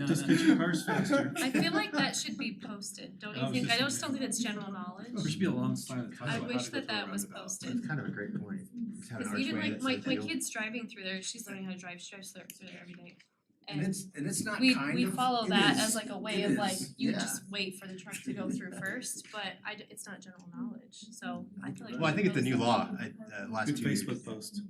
Just get your cars faster. I feel like that should be posted, don't you think? I just don't think it's general knowledge. There should be a long sign that talks I about how wish to go that through a that was roundabout. posted. That's kind of a great point. Just have an Cause even archway like that my says my yield. kid's driving through there, she's learning how to drive, she drives through there every day. And it's not we kind we of, follow it that is. as like a way It of like, is. you Yeah. just wait for the truck to go through first, but it's not general knowledge, so I feel like. Well, I think it's a new law, last Good 2 years. Facebook post.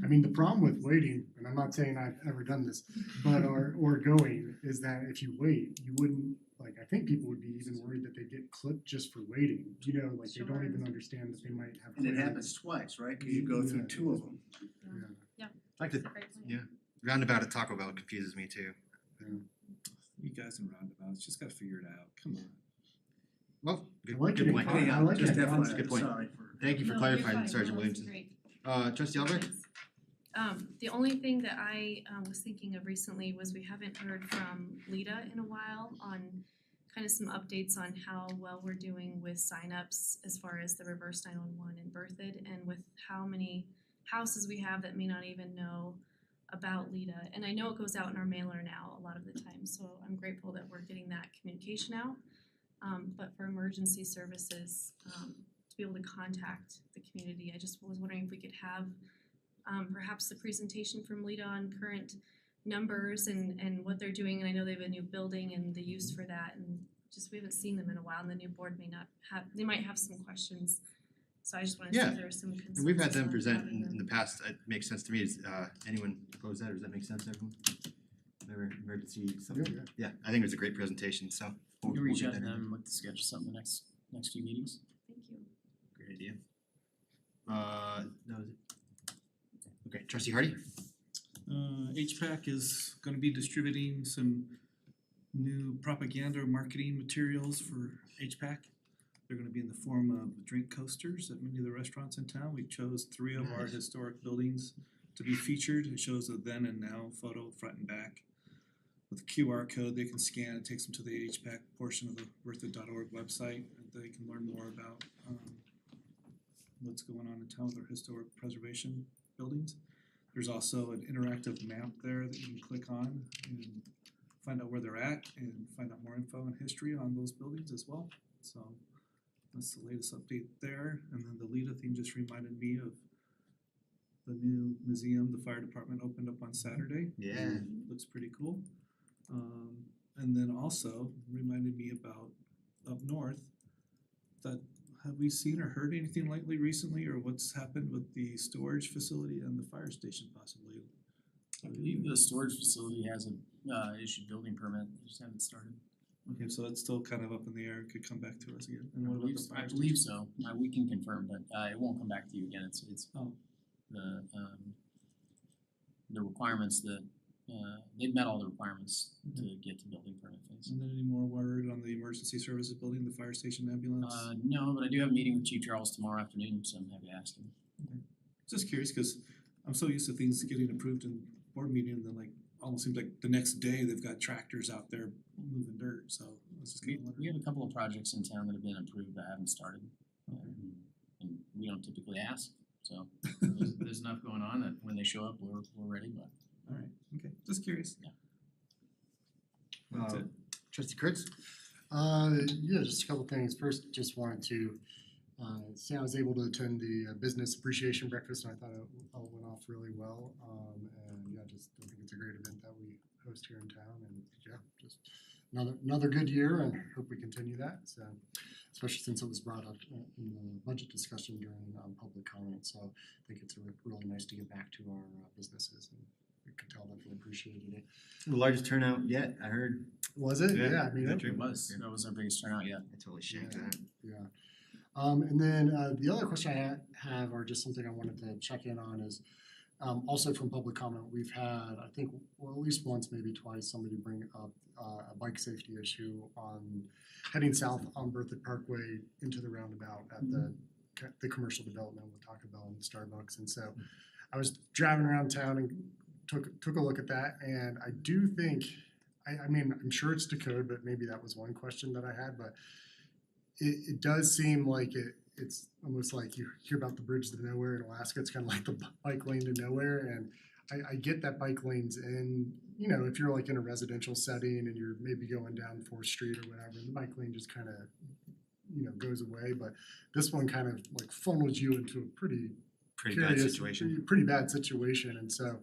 I mean, the problem with waiting, and I'm not saying I've ever done this, but or going, is that if you wait, you wouldn't, like, I think people would be even worried that they get clipped just for waiting. You know, like they don't even understand that they might have. And it clearance. happens twice, right? Cause you go through 2 of them. Yeah. Like the, yeah, roundabout at Taco Bell confuses me too. You guys in roundabouts, just gotta figure it out, come on. Well, good, I like good it. point. I like Just it. FYI, Good point. sorry for. Thank you for No, clarifying, you're fine. Sergeant No, it's Williamson. great. Trustee Albrecht? The only thing that I was thinking of recently was we haven't heard from Lita in a while on kind of some updates on how well we're doing with signups as far as the reverse 911 in Berthoud and with how many houses we have that may not even know about Lita. And I know it goes out in our mailer now a lot of the time, so I'm grateful that we're getting that communication out. But for emergency services, to be able to contact the community, I just was wondering if we could have perhaps the presentation from Lita on current numbers and what they're doing, and I know they have a new building and the use for that, and just we haven't seen them in a while, and the new board may not have, they might have some questions. So I just wanted to see Yeah, if there was some consensus. and we've had them on present having in the past, it makes sense to me, is, anyone oppose that, or does that make sense to everyone? Emergency something, yeah, I think it was a great presentation, so. we'll- You we'll reach get out to that in. them, look to schedule something the next few meetings. Thank you. Great idea. That was it. Okay, trustee Hardy? HPAC is gonna be distributing some new propaganda marketing materials for HPAC. They're gonna be in the form of drink coasters at many of the restaurants in town. We chose 3 of our Nice. historic buildings to be featured. It shows a then and now photo front and back. With a QR code they can scan, it takes them to the HPAC portion of the berthoud.org website. And they can learn more about what's going on in town with our historic preservation buildings. There's also an interactive map there that you can click on and find out where they're at and find out more info and history on those buildings as well. So that's the latest update there. And then the Lita thing just reminded me of the new museum the fire department opened up on Saturday. Yeah. Looks pretty cool. And then also reminded me about up north, that have we seen or heard anything lately recently, or what's happened with the storage facility and the fire station possibly? I believe the storage facility has a issued building permit, they just haven't started. Okay, so that's still kind of up in the air, could come back to us again. And I what about believe, the fire I believe station? so, we can confirm, but it won't come back to you again, it's Oh. the requirements that, they've met all the requirements to get to building permit phase. And then any more word on the emergency services building, the fire station ambulance? No, but I do have a meeting with Chief Charles tomorrow afternoon, so I'm happy to ask him. Just curious, cause I'm so used to things getting approved in board meeting and then like almost seems like the next day they've got tractors out there moving dirt, so I was just We, kinda wondering. we have a couple of projects in town that have been approved that haven't started. And we don't typically ask, so there's enough going on that when they show up, we're ready, but. Alright, okay, just curious. That's it. Trustee Kurtz? Yeah, just a couple things. First, just wanted to say I was able to attend the business appreciation breakfast, and I thought it went off really well. And yeah, just I think it's a great event that we host here in town, and yeah, just another good year, and hope we continue that. So, especially since it was brought up in the budget discussion during public comment, so I think it's really nice to get back to our businesses, and we could tell that they appreciated it. The largest turnout yet, I heard. Was it? Yeah, I mean, It was, that was our biggest turnout yet. I totally shanked that. Yeah. And then the other question I have, or just something I wanted to check in on, is also from public comment, we've had, I think, well, at least once, maybe twice, somebody bring up a bike safety issue on heading south on Berthoud Parkway into the roundabout at the commercial development with Taco Bell and Starbucks. And so I was driving around town and took a look at that, and I do think, I mean, I'm sure it's to code, but maybe that was one question that I had, but it does seem like it's almost like you hear about the bridge to nowhere in Alaska. It's kind of like the bike lane to nowhere, and I get that bike lanes in, you know, if you're like in a residential setting and you're maybe going down 4th Street or whatever, the bike lane just kind of, you know, goes away. But this one kind of like funnels you into a pretty bad situation. Pretty bad situation, and so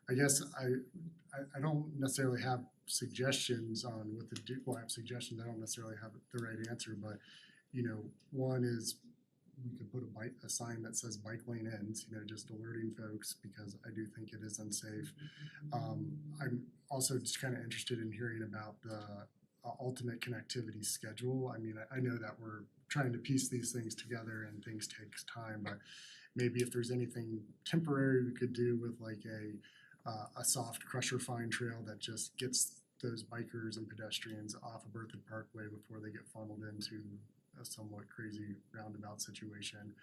I guess I don't necessarily have suggestions on what to do. Well, I have suggestions. I don't necessarily have the right answer, but you know, one is we could put a sign that says bike lane ends, you know, just alerting folks, because I do think it is unsafe. I'm also just kind of interested in hearing about the ultimate connectivity schedule. I mean, I know that we're trying to piece these things together and things takes time, but maybe if there's anything temporary we could do with like a soft crusher fine trail that just gets those bikers and pedestrians off of Berthoud Parkway before they get funneled into a somewhat crazy roundabout situation,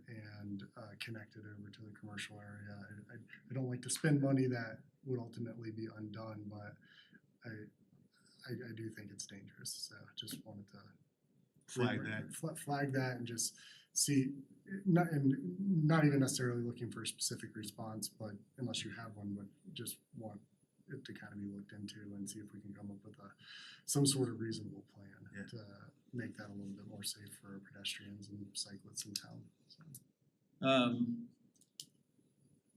and connected over to the commercial area. I don't like to spend money that would ultimately be undone, but I do think it's dangerous. So just wanted to flag that and just see, not even necessarily looking for a specific response, but unless you have one, but just want it to kind of be looked into and see if we can come up with some sort of reasonable plan to make that a little bit more safe for pedestrians and cyclists in town. So.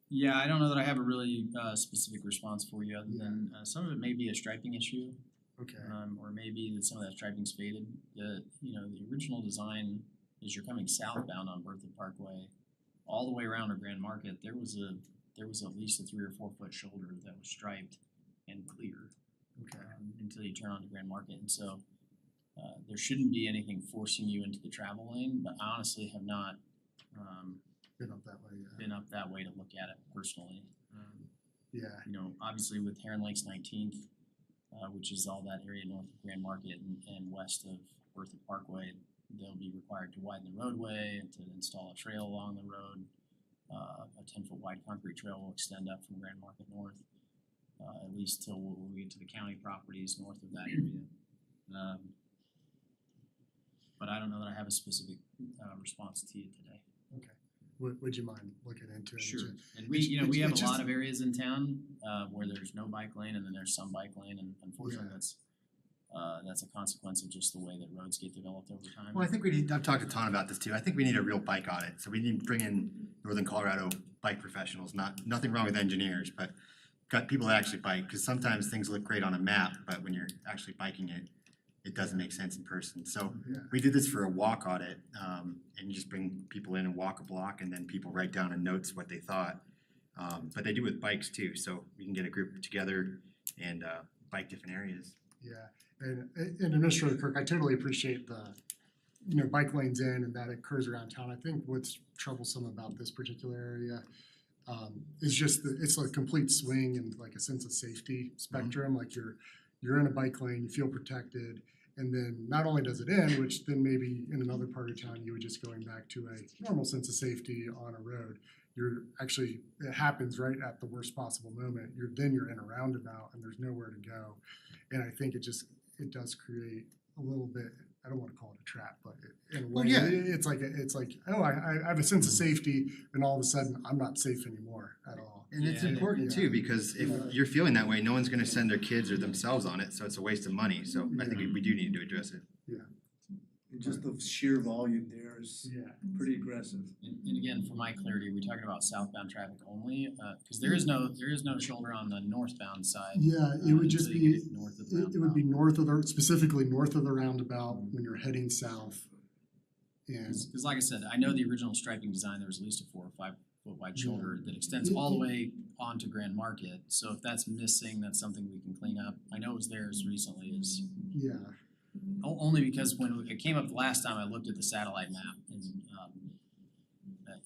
Yeah, I don't know that I have a really specific response for you, other than some of it may be a striping issue. Okay. Or maybe that some of that striping's faded. The original design, as you're coming southbound on Berthoud Parkway, all the way around to Grand Market, there was at least a 3 or 4 foot shoulder that was striped and clear. Okay. Until you turn onto Grand Market, and so there shouldn't be anything forcing you into the travel lane. But I honestly have not been up that way. Been up that way to look at it personally. Yeah. You know, obviously with Heron Lakes 19th, which is all that area north of Grand Market and west of Berthoud Parkway, they'll be required to widen the roadway and to install a trail along the road. A 10-foot wide concrete trail will extend up from Grand Market north, at least till we get to the county properties north of that area. But I don't know that I have a specific response to you today. Okay. Would you mind looking into it? Sure. And we have a lot of areas in town where there's no bike lane, and then there's some bike lane, and unfortunately that's a consequence of just the way that roads get developed over time. Well, I think I've talked to Ton about this too. I think we need a real bike audit. So we need to bring in Northern Colorado bike professionals, nothing wrong with engineers, but got people that actually bike, because sometimes things look great on a map, but when you're actually biking it, it doesn't make sense in person. So we did this for a walk audit, and you just bring people in and walk a block, and then people write down in notes what they thought. But they do with bikes too, so we can get a group together and bike different areas. Yeah, and Administrator Kirk, I totally appreciate the, bike lanes in and that occurs around town. I think what's troublesome about this particular area is just it's a complete swing and like a sense of safety spectrum. Like you're in a bike lane, you feel protected, And then not only does it end, which then maybe in another part of town, you would just going back to a normal sense of safety on a road. You're actually, it happens right at the worst possible moment. You're in a roundabout and there's nowhere to go. And I think it does create a little bit, I don't wanna call it a trap, but in a way, yeah. it's like, oh, I have a sense of safety and all of a sudden I'm not safe anymore at all. And it's Yeah. important too, because if you're feeling that way, no one's gonna send their kids or themselves on it, so it's a waste of money, so I think we do need to address it. And just the sheer volume there is pretty aggressive. And again, for my clarity, are we talking about southbound traffic only? Cause there is no shoulder on the northbound side. Yeah, it would just until you be, get north of the it would be north of the, specifically north of the roundabout when you're heading south. And Cause like I said, I know the original striping design, there was at least a 4 or 5 foot wide shoulder that extends all the way onto Grand Market. So if that's missing, that's something we can clean up. I know it was there as recently as, yeah, only because when it came up the last time, I looked at the satellite map and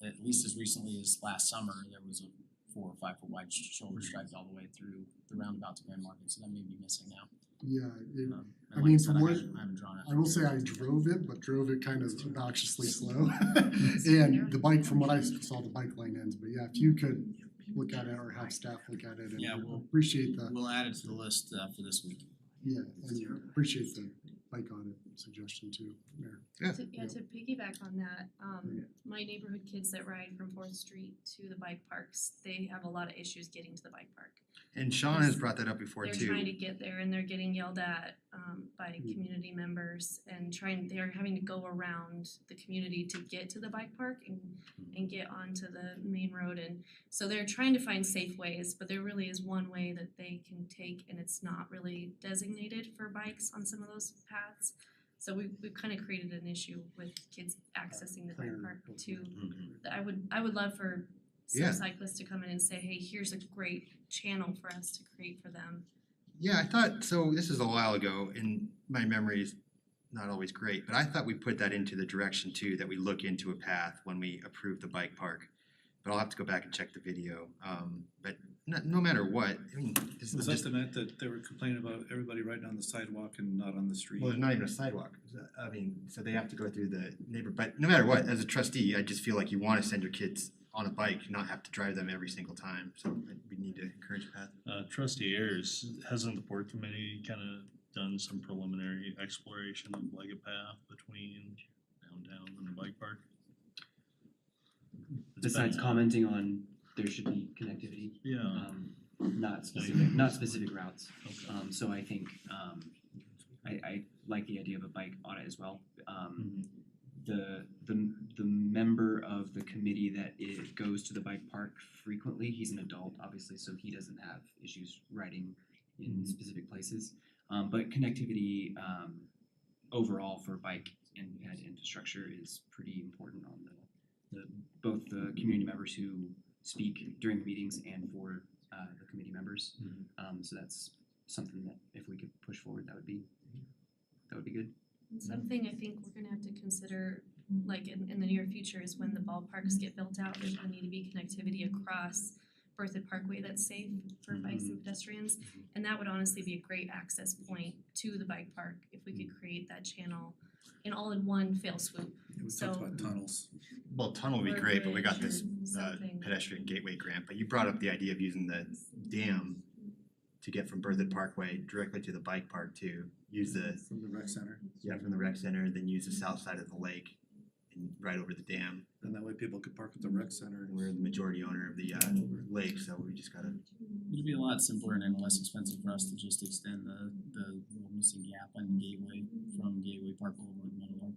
at least as recently as last summer, there was a 4 or 5 foot wide shoulder striped all the way through the roundabout to Grand Market, so that may be missing now. yeah, And I like mean, said, from what, I haven't drawn it. I will say I drove it, but drove it kind of obnoxiously slow. And the bike, from what I saw, the bike lane ends, but yeah, if you could look at it or have staff look at it and Yeah, we'll- appreciate the, We'll add it to the list for this week. yeah, and appreciate the bike audit suggestion too, Mayor. To piggyback on that, my neighborhood kids that ride from Fourth Street to the bike parks, they have a lot of issues getting to the bike park. And Sean has brought that up before They're too. trying to get there and they're getting yelled at by community members and they're having to go around the community to get to the bike park and get onto the main road. And so they're trying to find safe ways, but there really is one way that they can take and it's not really designated for bikes on some of those paths. So we've kind of created an issue with kids accessing the bike park too. I would love for Yeah. some cyclists to come in and say, hey, here's a great channel for us to create for them. Yeah, I thought, so this is a while ago, and my memory is not always great, but I thought we put that into the direction too, that we look into a path when we approve the bike park. But I'll have to go back and check the video, but no matter what, I mean, this Was is that just, the night that they were complaining about everybody riding on the sidewalk and not on the street? well, there's not even a sidewalk, I mean, so they have to go through the neighbor, but no matter what, as a trustee, I just feel like you wanna send your kids on a bike, not have to drive them every single time, so we need to encourage that. Trustee Ayers, hasn't the board committee kind of done some preliminary exploration of like a path between downtown and the bike park? Besides commenting on there should be connectivity. Yeah. Not specific routes. Okay. So I think I like the idea of a bike audit as well. The member of the committee that it goes to the bike park frequently, he's an adult obviously, so he doesn't have issues riding in specific places. But connectivity overall for bike and infrastructure is pretty important on the both the community members who speak during the meetings and for the committee members. So that's something that if we could push forward, that would be good. And something I think we're gonna have to consider, like in the near future, is when the ballparks get built out, there's gonna need to be connectivity across Berthoud Parkway that's safe for bikes and pedestrians. And that would honestly be a great access point to the bike park if we could create that channel in all in one fell swoop. We So talked about tunnels. Well, tunnel would be Or great, but we got bridge this or something. pedestrian gateway grant, but you brought up the idea of using the dam to get from Berthoud Parkway directly to the bike park to use the, From the rec center. from the rec center, then use the south side of the lake and right over the dam. And that way people could park at the rec center. And we're the majority owner of the lake, so we just gotta, It'd be a lot simpler and less expensive for us to just extend the little missing gap on Gateway from Gateway Park over to Meadowlark.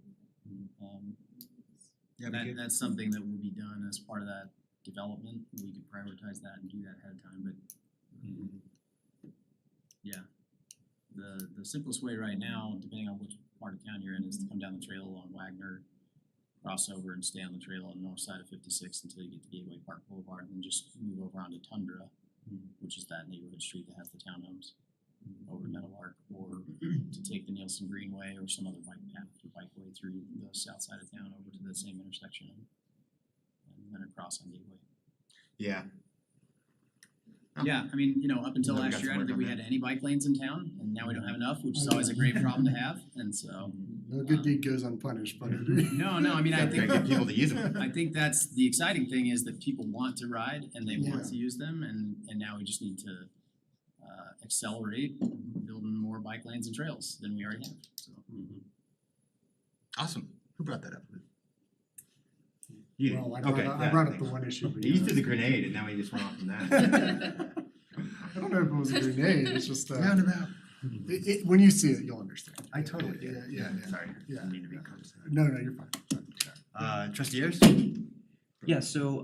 Yeah, That's something that will be done as part of that development. We could prioritize that and do that ahead of time, but yeah. The simplest way right now, depending on which part of town you're in, is to come down the trail on Wagner, cross over and stay on the trail on the north side of 56 until you get to Gateway Park Boulevard, and then just move over onto Tundra, which is that neighborhood street that has the townhomes, over to Meadowlark, or to take the Nielsen Greenway or some other bike path or bikeway through the south side of town over to the same intersection and then across on Gateway. yeah. Yeah, I mean, up until Yeah, we last got year, I some don't think work we on had any bike lanes in town, and now we don't have enough, which is always a great problem to have, and so. No good deed goes unpunished, but. No, I mean, I think. Gotta get people to use them. I think that's the exciting thing is that people want to ride and they want Yeah. to use them, and now we just need to accelerate building more bike lanes and trails than we already have, so. Awesome. Who brought that up? You did. Well, I Okay, brought, I yeah, brought up the thanks. one issue. but You threw yeah. the grenade and now he just went off from that. I don't know if it was a grenade, it's just, Roundabout. when you see it, you'll understand. I totally Yeah, get it. yeah, yeah. Sorry. Yeah. Didn't mean to be condescending. No, you're fine. Trustee Ayers? Yeah, so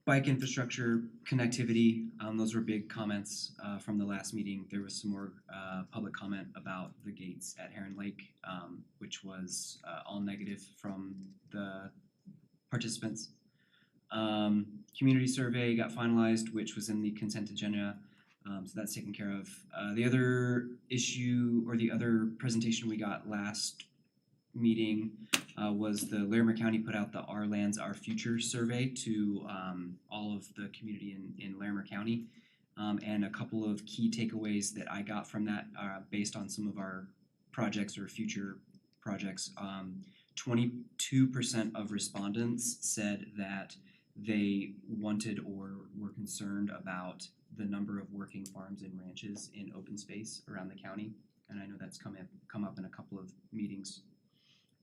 bike infrastructure, connectivity, those were big comments from the last meeting. There was some more public comment about the gates at Heron Lake, which was all negative from the participants. Community survey got finalized, which was in the consent agenda, so that's taken care of. The other issue or the other presentation we got last meeting was the Larimer County put out the Our Lands, Our Future survey to all of the community in Larimer County. And a couple of key takeaways that I got from that based on some of our projects or future projects. 22% of respondents said that they wanted or were concerned about the number of working farms and ranches in open space around the county. And I know that's come up in a couple of meetings.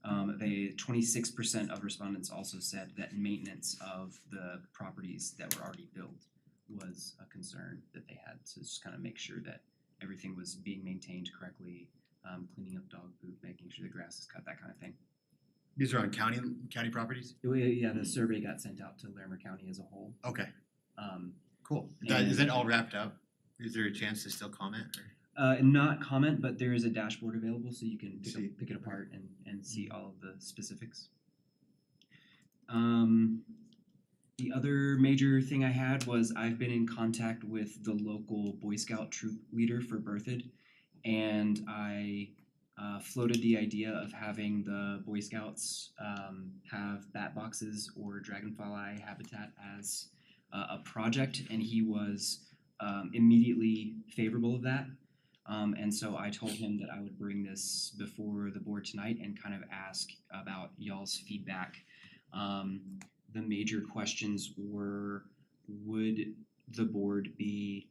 26% of respondents also said that maintenance of the properties that were already built was a concern that they had to just kind of make sure that everything was being maintained correctly, cleaning up dog poop, making sure the grass is cut, that kind of thing. These are on county properties? Yeah, the survey got sent out to Larimer County as a whole. Okay, Um, cool. And- Is that all wrapped up? Is there a chance to still comment or? Not comment, but there is a dashboard available so you can See. pick it apart and see all of the specifics. The other major thing I had was I've been in contact with the local Boy Scout troop leader for Berthoud, and I floated the idea of having the Boy Scouts have bat boxes or dragonfly habitat as a project, and he was immediately favorable of that. And so I told him that I would bring this before the board tonight and kind of ask about y'all's feedback. The major questions were, would the board be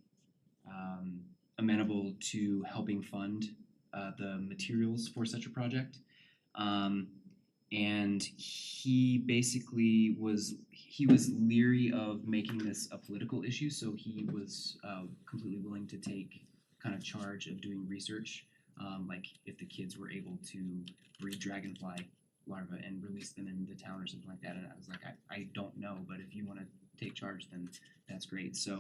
amenable to helping fund the materials for such a project? And he basically was leery of making this a political issue, so he was completely willing to take kind of charge of doing research, like if the kids were able to breed dragonfly larvae and release them into town or something like that. And I was like, I don't know, but if you want to take charge, then that's great. So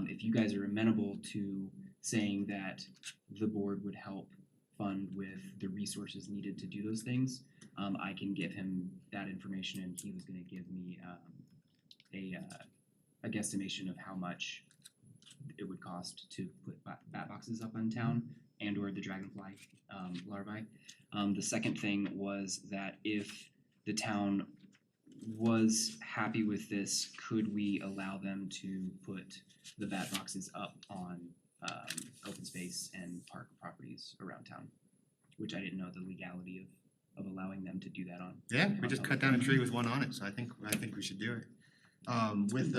if you guys are amenable to saying that the board would help fund with the resources needed to do those things, I can give him that information, and he was going to give me a guesstimation of how much it would cost to put bat boxes up on town and or the dragonfly larvae. The second thing was that if the town was happy with this, could we allow them to put the bat boxes up on open space and park properties around town, which I didn't know the legality of allowing them to do that on. Yeah, we on just public cut down a property. tree with one on it, so I think we should do it. With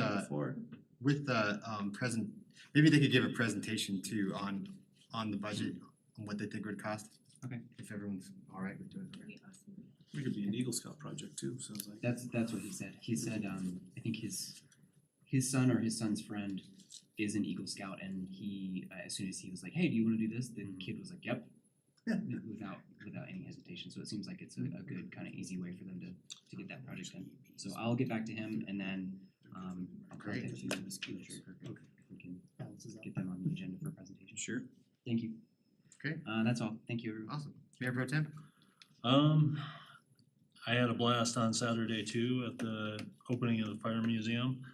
the present, maybe they could give a presentation too on the budget, on what they think it would cost. Okay. If everyone's all right with doing it. It could be an Eagle Scout project too, sounds like. That's what he said. He said I think his son or his son's friend is an Eagle Scout, and he as soon as he was like, "Hey, do you want to do this?" Then the kid was like, "Yep," without any hesitation. So it seems like it's a good kind of easy way for them to get that project done. So I'll get back to him, and then I'll Great. contact you this future if we can get them on the agenda for a presentation. Sure. Thank you. Okay. That's all. Thank you, everyone. Awesome. Mayor Pro Tem? I had a blast on Saturday too at the opening of the Fire Museum.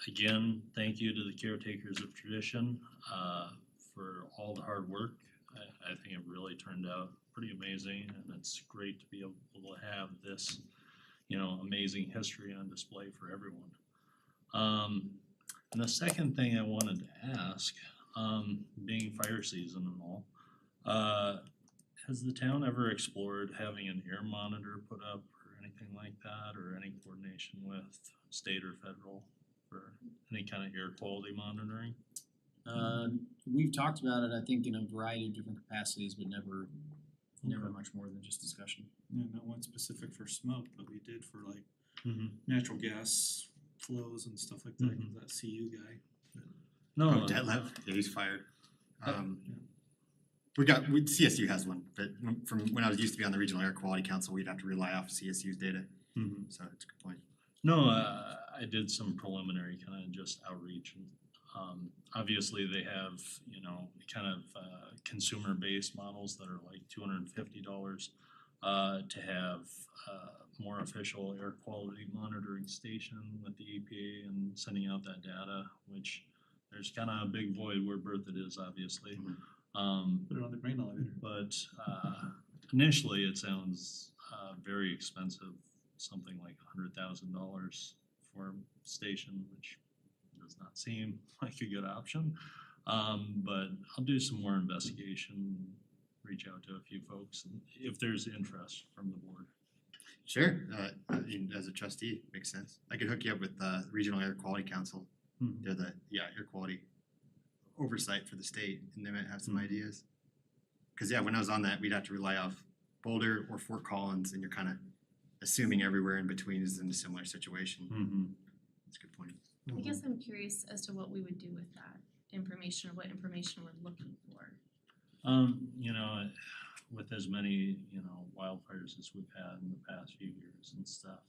Again, thank you to the caretakers of tradition for all the hard work. I think it really turned out pretty amazing, and it's great to be able to have this, amazing history on display for everyone. And the second thing I wanted to ask, being fire season and all, has the town ever explored having an air monitor put up or anything like that, or any coordination with state or federal for any kind of air quality monitoring? We've talked about it, I think, in a variety of different capacities, but never much more than just discussion. Yeah, not one specific for smoke, but we did for like Mm-hmm. natural gas flows and stuff like that, 'cause that CU guy. No, Oh, Detlev, yeah, he's fired. CSU has one, but from when I was used to be on the Regional Air Quality Council, we'd have to rely off CSU's data. Mhm. So it's a good point. No, I did some preliminary kind of just outreach. And obviously they have, you know, kind of consumer-based models that are like $250 to have more official air quality monitoring station with the EPA and sending out that data, which there's kind of a big void where Berthoud is, obviously. Put it on the grain elevator. But initially it sounds very expensive, something like $100,000 for a station, which does not seem like a good option. But I'll do some more investigation, reach out to a few folks, and if there's interest from the board. Sure, I mean, as a trustee, makes sense. I could hook you up with Regional Air Quality Council. They're the, air quality oversight for the state, and they might have some ideas. Cause when I was on that, we'd have to rely off Boulder or Fort Collins, and you're kind of assuming everywhere in between is in a similar situation. That's a good point. I guess I'm curious as to what we would do with that information, or what information we're looking for. You know, with as many, you know, wildfires as we've had in the past few years and stuff,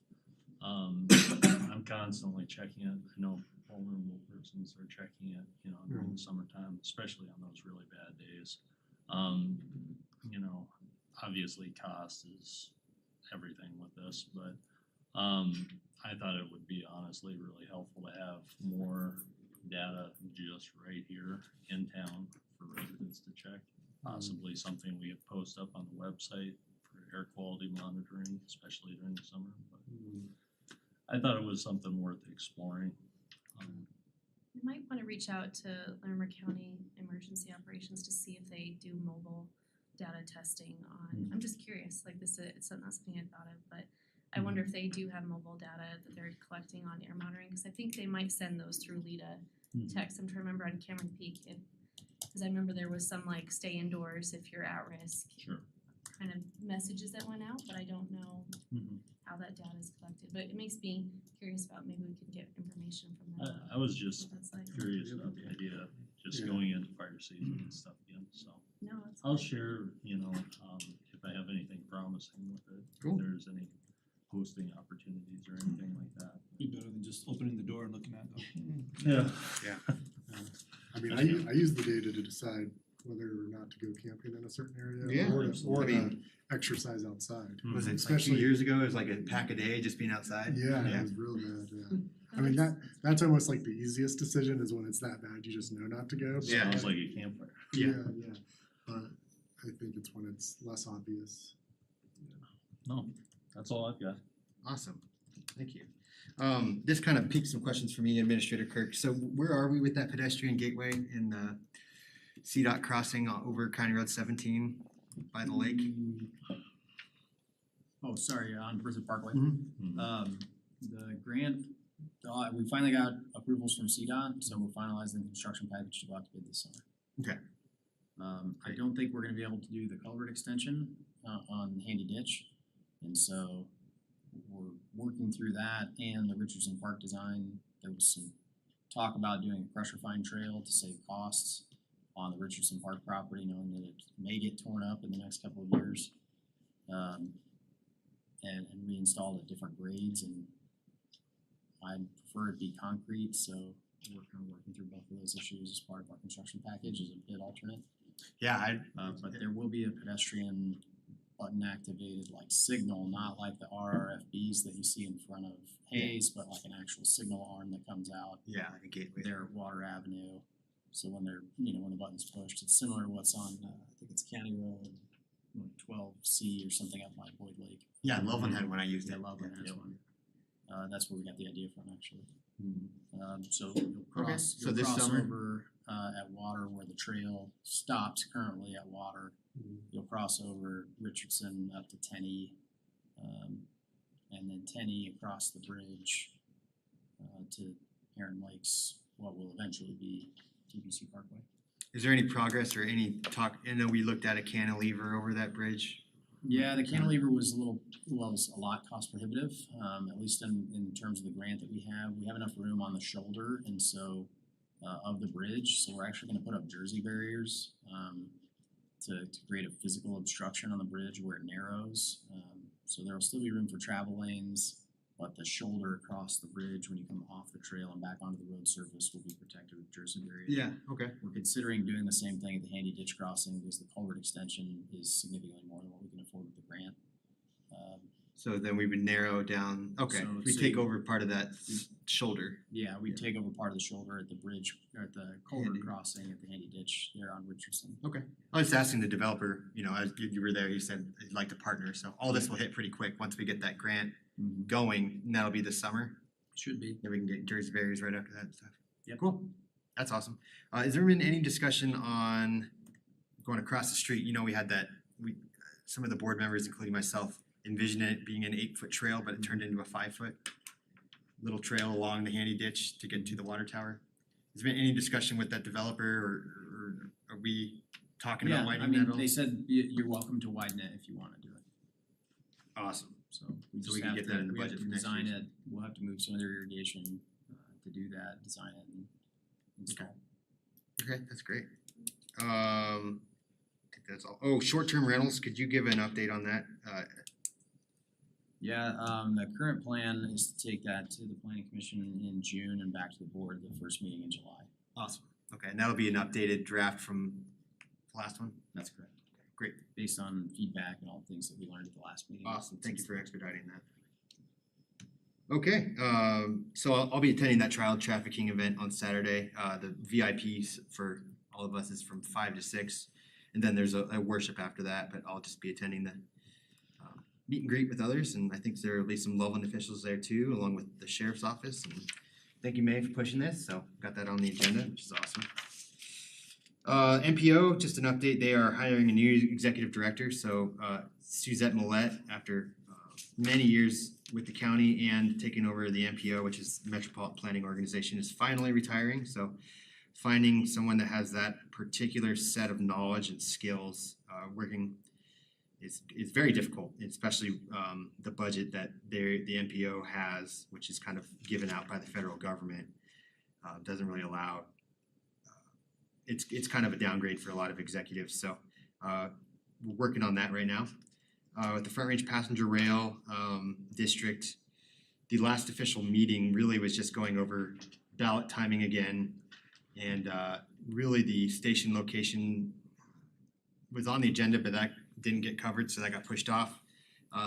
I'm constantly checking it. I know vulnerable persons are checking it, you know, during the summertime, especially on those really bad days. You know, obviously cost is everything with this, but I thought it would be honestly really helpful to have more data just right here in town for residents to check. Possibly something we could post up on the website for air quality monitoring, especially during the summer. But I thought it was something worth exploring. We might wanna reach out to Larimer County Emergency Operations to see if they do mobile data testing on, I'm just curious, like it's not something I thought of, but I wonder if they do have mobile data that they're collecting on air monitoring, cause I think they might send those through LIDA text. I'm trying to remember on Cameron Peak, cause I remember there was some like stay indoors if you're at risk. Sure. Kind of messages that went out, but I don't know how that data is collected, but it makes me curious about maybe we could get information from them. I was just what that's like. curious about the idea of just going into fire season and stuff again, so. No, it's I'll fine. share, you know, if I have anything promising with it, Cool. if there's any posting opportunities or anything like that. Be better than just opening the door and looking at them. Yeah. I mean, I use the data to decide whether or not to go camping in a certain area Yeah, or absolutely. to I mean, exercise outside. Was it like 2 Especially- years ago? It was like a pack a day just being outside? Yeah, it was real bad, yeah. I mean, that's almost like the easiest decision is when it's that bad, you just know not to go. Yeah. Sounds like a campfire. Yeah, but I think it's when it's less obvious. No, that's all I've got. Awesome, thank you. This kind of piqued some questions for me, Administrator Kirk. So where are we with that pedestrian gateway in the CDOT crossing over County Road 17 by the lake? Oh, sorry, on Berthoud Parkway. Mhm. The grant, we finally got approvals from CDOT, so we're finalizing the construction package to go out to bid this summer. Okay. I don't think we're gonna be able to do the culvert extension on Handy Ditch. And so we're working through that and the Richardson Park design. There was some talk about doing a pressure fine trail to save costs on the Richardson Park property, knowing that it may get torn up in the next couple of years. And reinstalled at different grades, and I prefer it be concrete, so we're kind of working through both of those issues as part of our construction package as a bid alternate. Yeah, But there will be a pedestrian button activated like signal, not like the RRFBs that you see in front of Hayes, but like an actual signal arm that comes out yeah, like a gateway. there at Water Avenue. So when they're, when the button's pushed, it's similar to what's on, I think it's County Road 12C or something up by Boyd Lake. Yeah, Loveland had one I used. Yeah, it. Loveland has one. That's where we got the idea from, actually. So you'll cross, so you'll this cross summer? over, at Water where the trail stops currently at Water. You'll cross over Richardson up to Tenney, and then Tenney across the bridge, to Heron Lakes, what will eventually be TBC Parkway. Is there any progress or any talk, I know we looked at a cantilever over that bridge. Yeah, the cantilever was was a lot cost prohibitive, at least in terms of the grant that we have. We have enough room on the shoulder and so, of the bridge, so we're actually gonna put up Jersey barriers, to create a physical obstruction on the bridge where it narrows. So there'll still be room for travel lanes, but the shoulder across the bridge when you come off the trail and back onto the road surface will be protected with Jersey barriers. Yeah, okay. We're considering doing the same thing at the Handy Ditch Crossing because the culvert extension is significantly more than what we can afford with the grant. So then we would narrow down, okay, So- we so take you- over part of that shoulder. Yeah, we take over part of the shoulder at the bridge, or at the culvert crossing at the Handy Ditch there on Richardson. Okay. I was asking the developer, you know, as you were there, he said he'd like to partner, so all this will hit pretty quick once we get that grant going, and that'll be this summer. Should be. Then we can get Jersey barriers right after that and stuff. Yep. Cool, that's awesome. Has there been any discussion on going across the street? You know, we had that, some of the board members, including myself, envisioned it being an 8-foot trail, but it turned into a 5-foot little trail along the Handy Ditch to get to the water tower. Has there been any discussion with that developer, or are we talking about Yeah, I widening mean, that all? they said you're welcome to widen it if you wanna do it. Awesome. So we So just we can have get that in the we have budget to for next design year. it, we'll have to move some of their irrigation, to do that, design it and install. Okay, that's great. I think that's all. Oh, short-term rentals, could you give an update on that? Yeah, the current plan is to take that to the planning commission in June and back to the board the first meeting in July. Awesome. Okay, and that'll be an updated draft from the last one? That's correct. Great. Based on feedback and all the things that we learned at the last meeting. Awesome, thank you for expediting that. Okay, so I'll be attending that child trafficking event on Saturday. The VIPs for all of us is from 5 to 6. And then there's a worship after that, but I'll just be attending the meet and greet with others. And I think there will be some Loveland officials there too, along with the sheriff's office. And thank you, May, for pushing this, so got that on the agenda, which is awesome. MPO, just an update, they are hiring a new executive director, so Suzette Millette, after many years with the county and taking over the MPO, which is Metropolitan Planning Organization, is finally retiring, so finding someone that has that particular set of knowledge and skills, working is very difficult, especially the budget that the MPO has, which is kind of given out by the federal government, doesn't really allow. It's kind of a downgrade for a lot of executives, so we're working on that right now. With the Front Range Passenger Rail District, the last official meeting really was just going over ballot timing again, and really the station location was on the agenda, but that didn't get covered, so that got pushed off.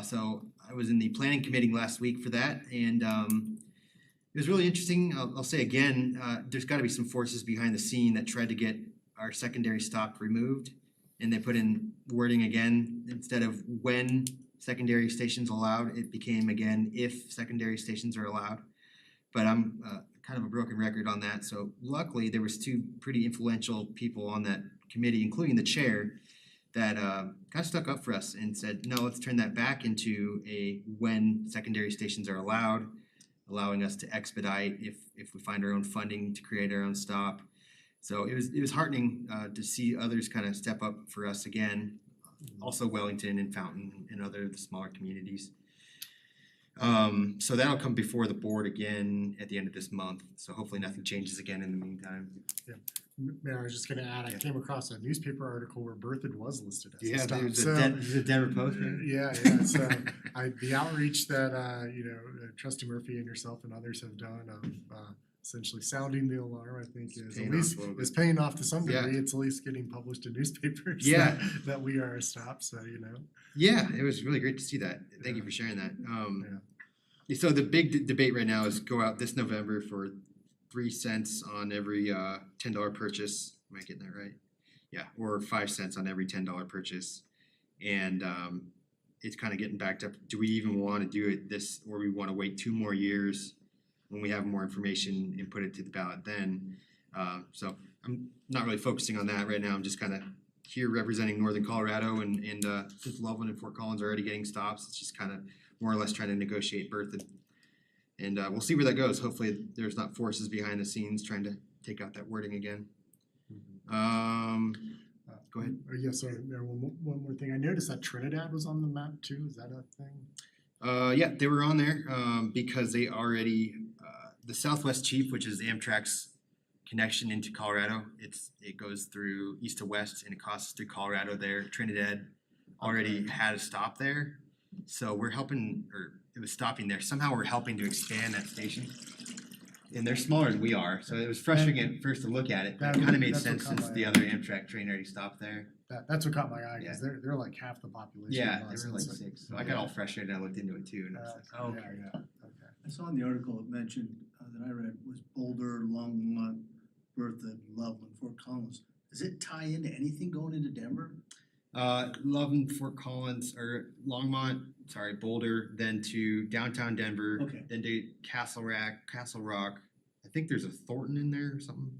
So I was in the planning committee last week for that, and it was really interesting. I'll say again, there's gotta be some forces behind the scene that tried to get our secondary stop removed. And they put in wording again, instead of when secondary stations allowed, it became again, if secondary stations are allowed. But I'm kind of a broken record on that, so luckily there was 2 pretty influential people on that committee, including the chair, that kind of stuck up for us and said, no, let's turn that back into a when secondary stations are allowed, allowing us to expedite if we find our own funding to create our own stop. So it was heartening to see others kind of step up for us again, also Wellington and Fountain and other the smaller communities. So that'll come before the board again at the end of this month, so hopefully nothing changes again in the meantime. Yeah, man, I was just gonna add, I came across a newspaper article where Berthoud was listed as a Yeah, stop, there's so. the Denver Post, right? Yeah, so the outreach that Trustee Murphy and yourself and others have done of essentially sounding the alarm, I think is paying at off least, a little bit. is paying off to some Yeah. degree, it's at least getting published in newspapers. Yeah. That we are a stop, so Yeah, it was really great to see that. Thank you for sharing that. So the big debate right now is go out this November for 3 cents on every $10 purchase. Am I getting that right? Yeah, or 5 cents on every $10 purchase. And it's kind of getting backed up. Do we even want to do it this, or we want to wait 2 more years when we have more information and put it to the ballot then? So I'm not really focusing on that right now. I'm just kind of here representing Northern Colorado, and since Loveland and Fort Collins are already getting stops, it's just kind of more or less trying to negotiate Berthoud. And we'll see where that goes. Hopefully there's not forces behind the scenes trying to take out that wording again. Go ahead. Yes, sorry, Mayor, one more thing. I noticed that Trinidad was on the map too. Is that a thing? Yeah, they were on there because they already the Southwest Chief, which is Amtrak's connection into Colorado. It goes through east to west and it crosses through Colorado there. Trinidad already had a stop there, so we're helping, or it was stopping there. Somehow we're helping to expand that station. And they're smaller than we are, so it was frustrating at first to look at it, but it kind of made That's what sense caught since my the eye. other Amtrak train already stopped there. That's what caught my eye, because they're like half the population. Yeah, of they us. were like It's 6. So I got all frustrated and I looked into it too, and I was like, oh. Yeah, okay. I saw in the article it mentioned, that I read, was Boulder, Longmont, Berthoud, Loveland, Fort Collins. Does it tie into anything going into Denver? Loveland, Fort Collins, or Boulder, then to downtown Denver, Okay. then to Castle Rock. I think there's a Thornton in there or something.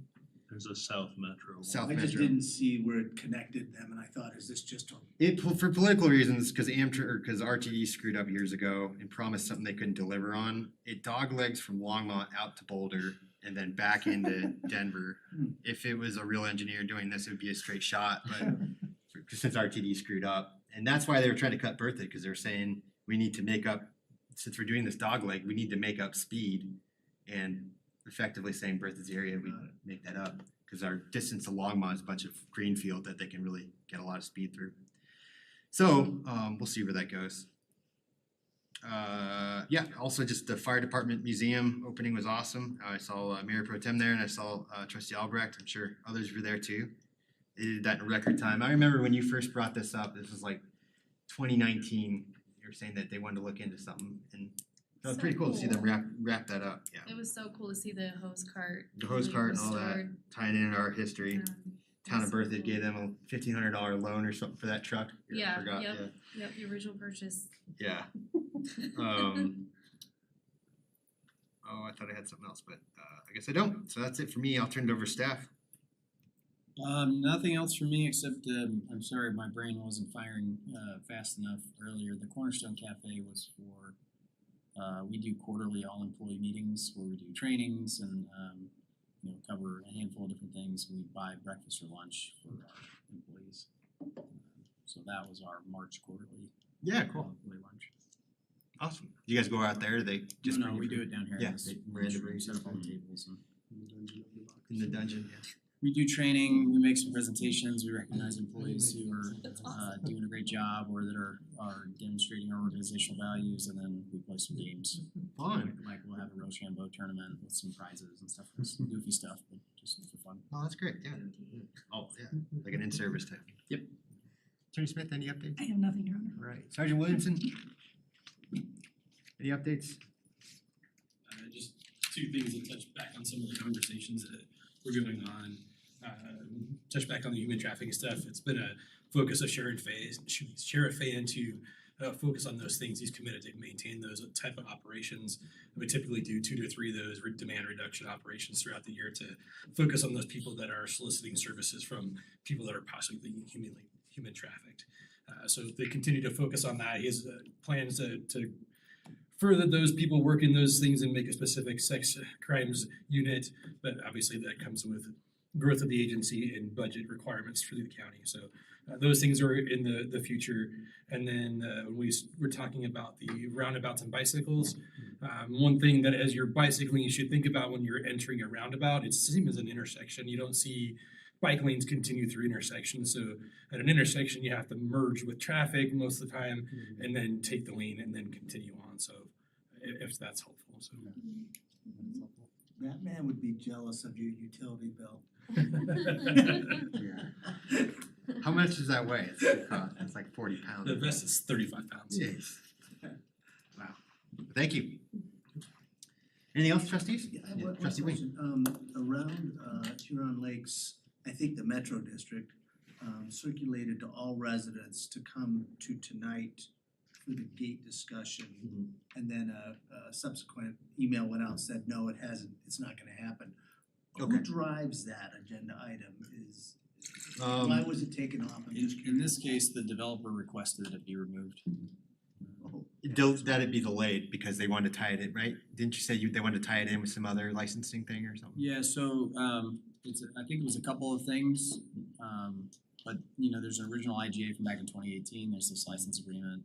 There's a South Metro. one. South I just Metro. didn't see where it connected them, and I thought, is this just a For political reasons, because because RTD screwed up years ago and promised something they couldn't deliver on. It doglegs from Longmont out to Boulder and then back into Denver. If it was a real engineer doing this, it would be a straight shot, but since RTD screwed up. And that's why they were trying to cut Berthoud, because they're saying we need to make up, since we're doing this dogleg, we need to make up speed. And effectively saying Berthoud's area, we make that up. Because our distance to Longmont is a bunch of greenfield that they can really get a lot of speed through. So we'll see where that goes. Yeah, also just the fire department museum opening was awesome. I saw Mayor Pro Tem there, and I saw Trustee Albrecht. I'm sure others were there too. They did that in record time. I remember when you first brought this up, this was like 2019. You were saying that they wanted to look into something, and so it's pretty cool to see them wrap that up. Yeah, It was so cool to see the hose cart. the hose being cart and all that, restored. tying in our history. Yeah. Town of So Berthoud cool. gave them a $1,500 loan or something for that truck. I Yeah, forgot, yep, yep, the original purchase. Yeah. Oh, I thought I had something else, but I guess I don't. So that's it for me. I'll turn it over to staff. Nothing else for me except, I'm sorry, my brain wasn't firing fast enough earlier. The Cornerstone Cafe was for, we do quarterly all-employee meetings where we do trainings and, cover a handful of different things. We buy breakfast or lunch for our employees. So that was our March quarterly. Yeah, cool. Employee lunch. Awesome. Do you guys go out there? Or they just No, bring we you do food? it down here. Yeah, in this they room, randomly set up all the tables and. in the dungeon. Yeah. We do training, we make some presentations, we recognize employees who are doing a great job or that are demonstrating our organizational values, and then we play some games. Fun. Like we'll have a Rochambeau tournament with some prizes and stuff, some goofy stuff, but just for fun. Oh, that's great. Yeah. Oh, yeah. Like an in-service type. Yep. Attorney Smith, any updates? I have nothing, Your Honor. All right. Sergeant Williamson? Any updates? Just 2 things to touch back on some of the conversations that were going on. Touch back on the human trafficking stuff. It's been a focus of Sheriff Fayan to focus on those things. He's committed to maintain those type of operations. We typically do 2 to 3 of those demand reduction operations throughout the year to focus on those people that are soliciting services from people that are possibly human trafficked. So they continue to focus on that. He has plans to further those people work in those things and make a specific sex crimes unit, but obviously that comes with growth of the agency and budget requirements for the county. So those things are in the future. And then when we're talking about the roundabouts and bicycles, one thing that as you're bicycling you should think about when you're entering a roundabout, it's the same as an intersection. You don't see bike lanes continue through intersections. So at an intersection you have to merge with traffic most of the time and then take the lane and then continue on. So if that's helpful. So. That man would be jealous of your utility bill. How much does that weigh? It's like 40 pounds. The vest is 35 pounds. Jeez. Wow. Thank you. Anything else, trustees? Yeah, I have one Trustee Wing. question. Around Huron Lakes, I think the Metro District circulated to all residents to come to tonight for the gate discussion. And then a subsequent email went out and said, no, it hasn't, it's not gonna happen. Who Okay. drives that agenda item is, Um, why was it taken off? I'm just In this case, the developer requested that it be removed. That'd be delayed because they wanted to tie it in, right? Didn't you say they wanted to tie it in with some other licensing thing or something? Yeah, so I think it was a couple of things. But there's an original IGA from back in 2018. There's this license agreement.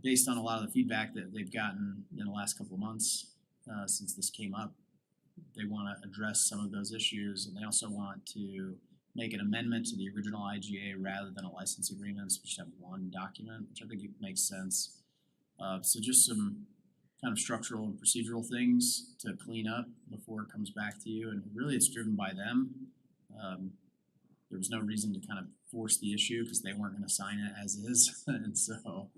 Based on a lot of the feedback that they've gotten in the last couple of months since this came up, they want to address some of those issues, and they also want to make an amendment to the original IGA rather than a license agreement, so we just have one document, which I think it makes sense. So just some kind of structural and procedural things to clean up before it comes back to you, and really it's driven by them. There was no reason to kind of force the issue because they weren't going to sign it as is, and so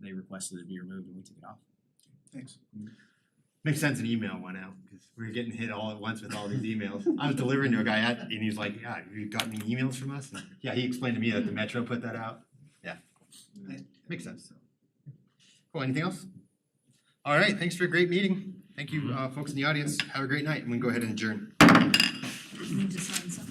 they requested it be removed and we took it off. Thanks. Makes sense an email went out, because we were getting hit all at once with all these emails. I was delivering to a guy and he's like, yeah, you got any emails from us? And yeah, he explained to me that the Metro put that out. Yeah, makes sense. Cool, anything else? All right, thanks for a great meeting. Thank you, folks in the audience. Have a great night, and we can go ahead and adjourn. Need to sign something.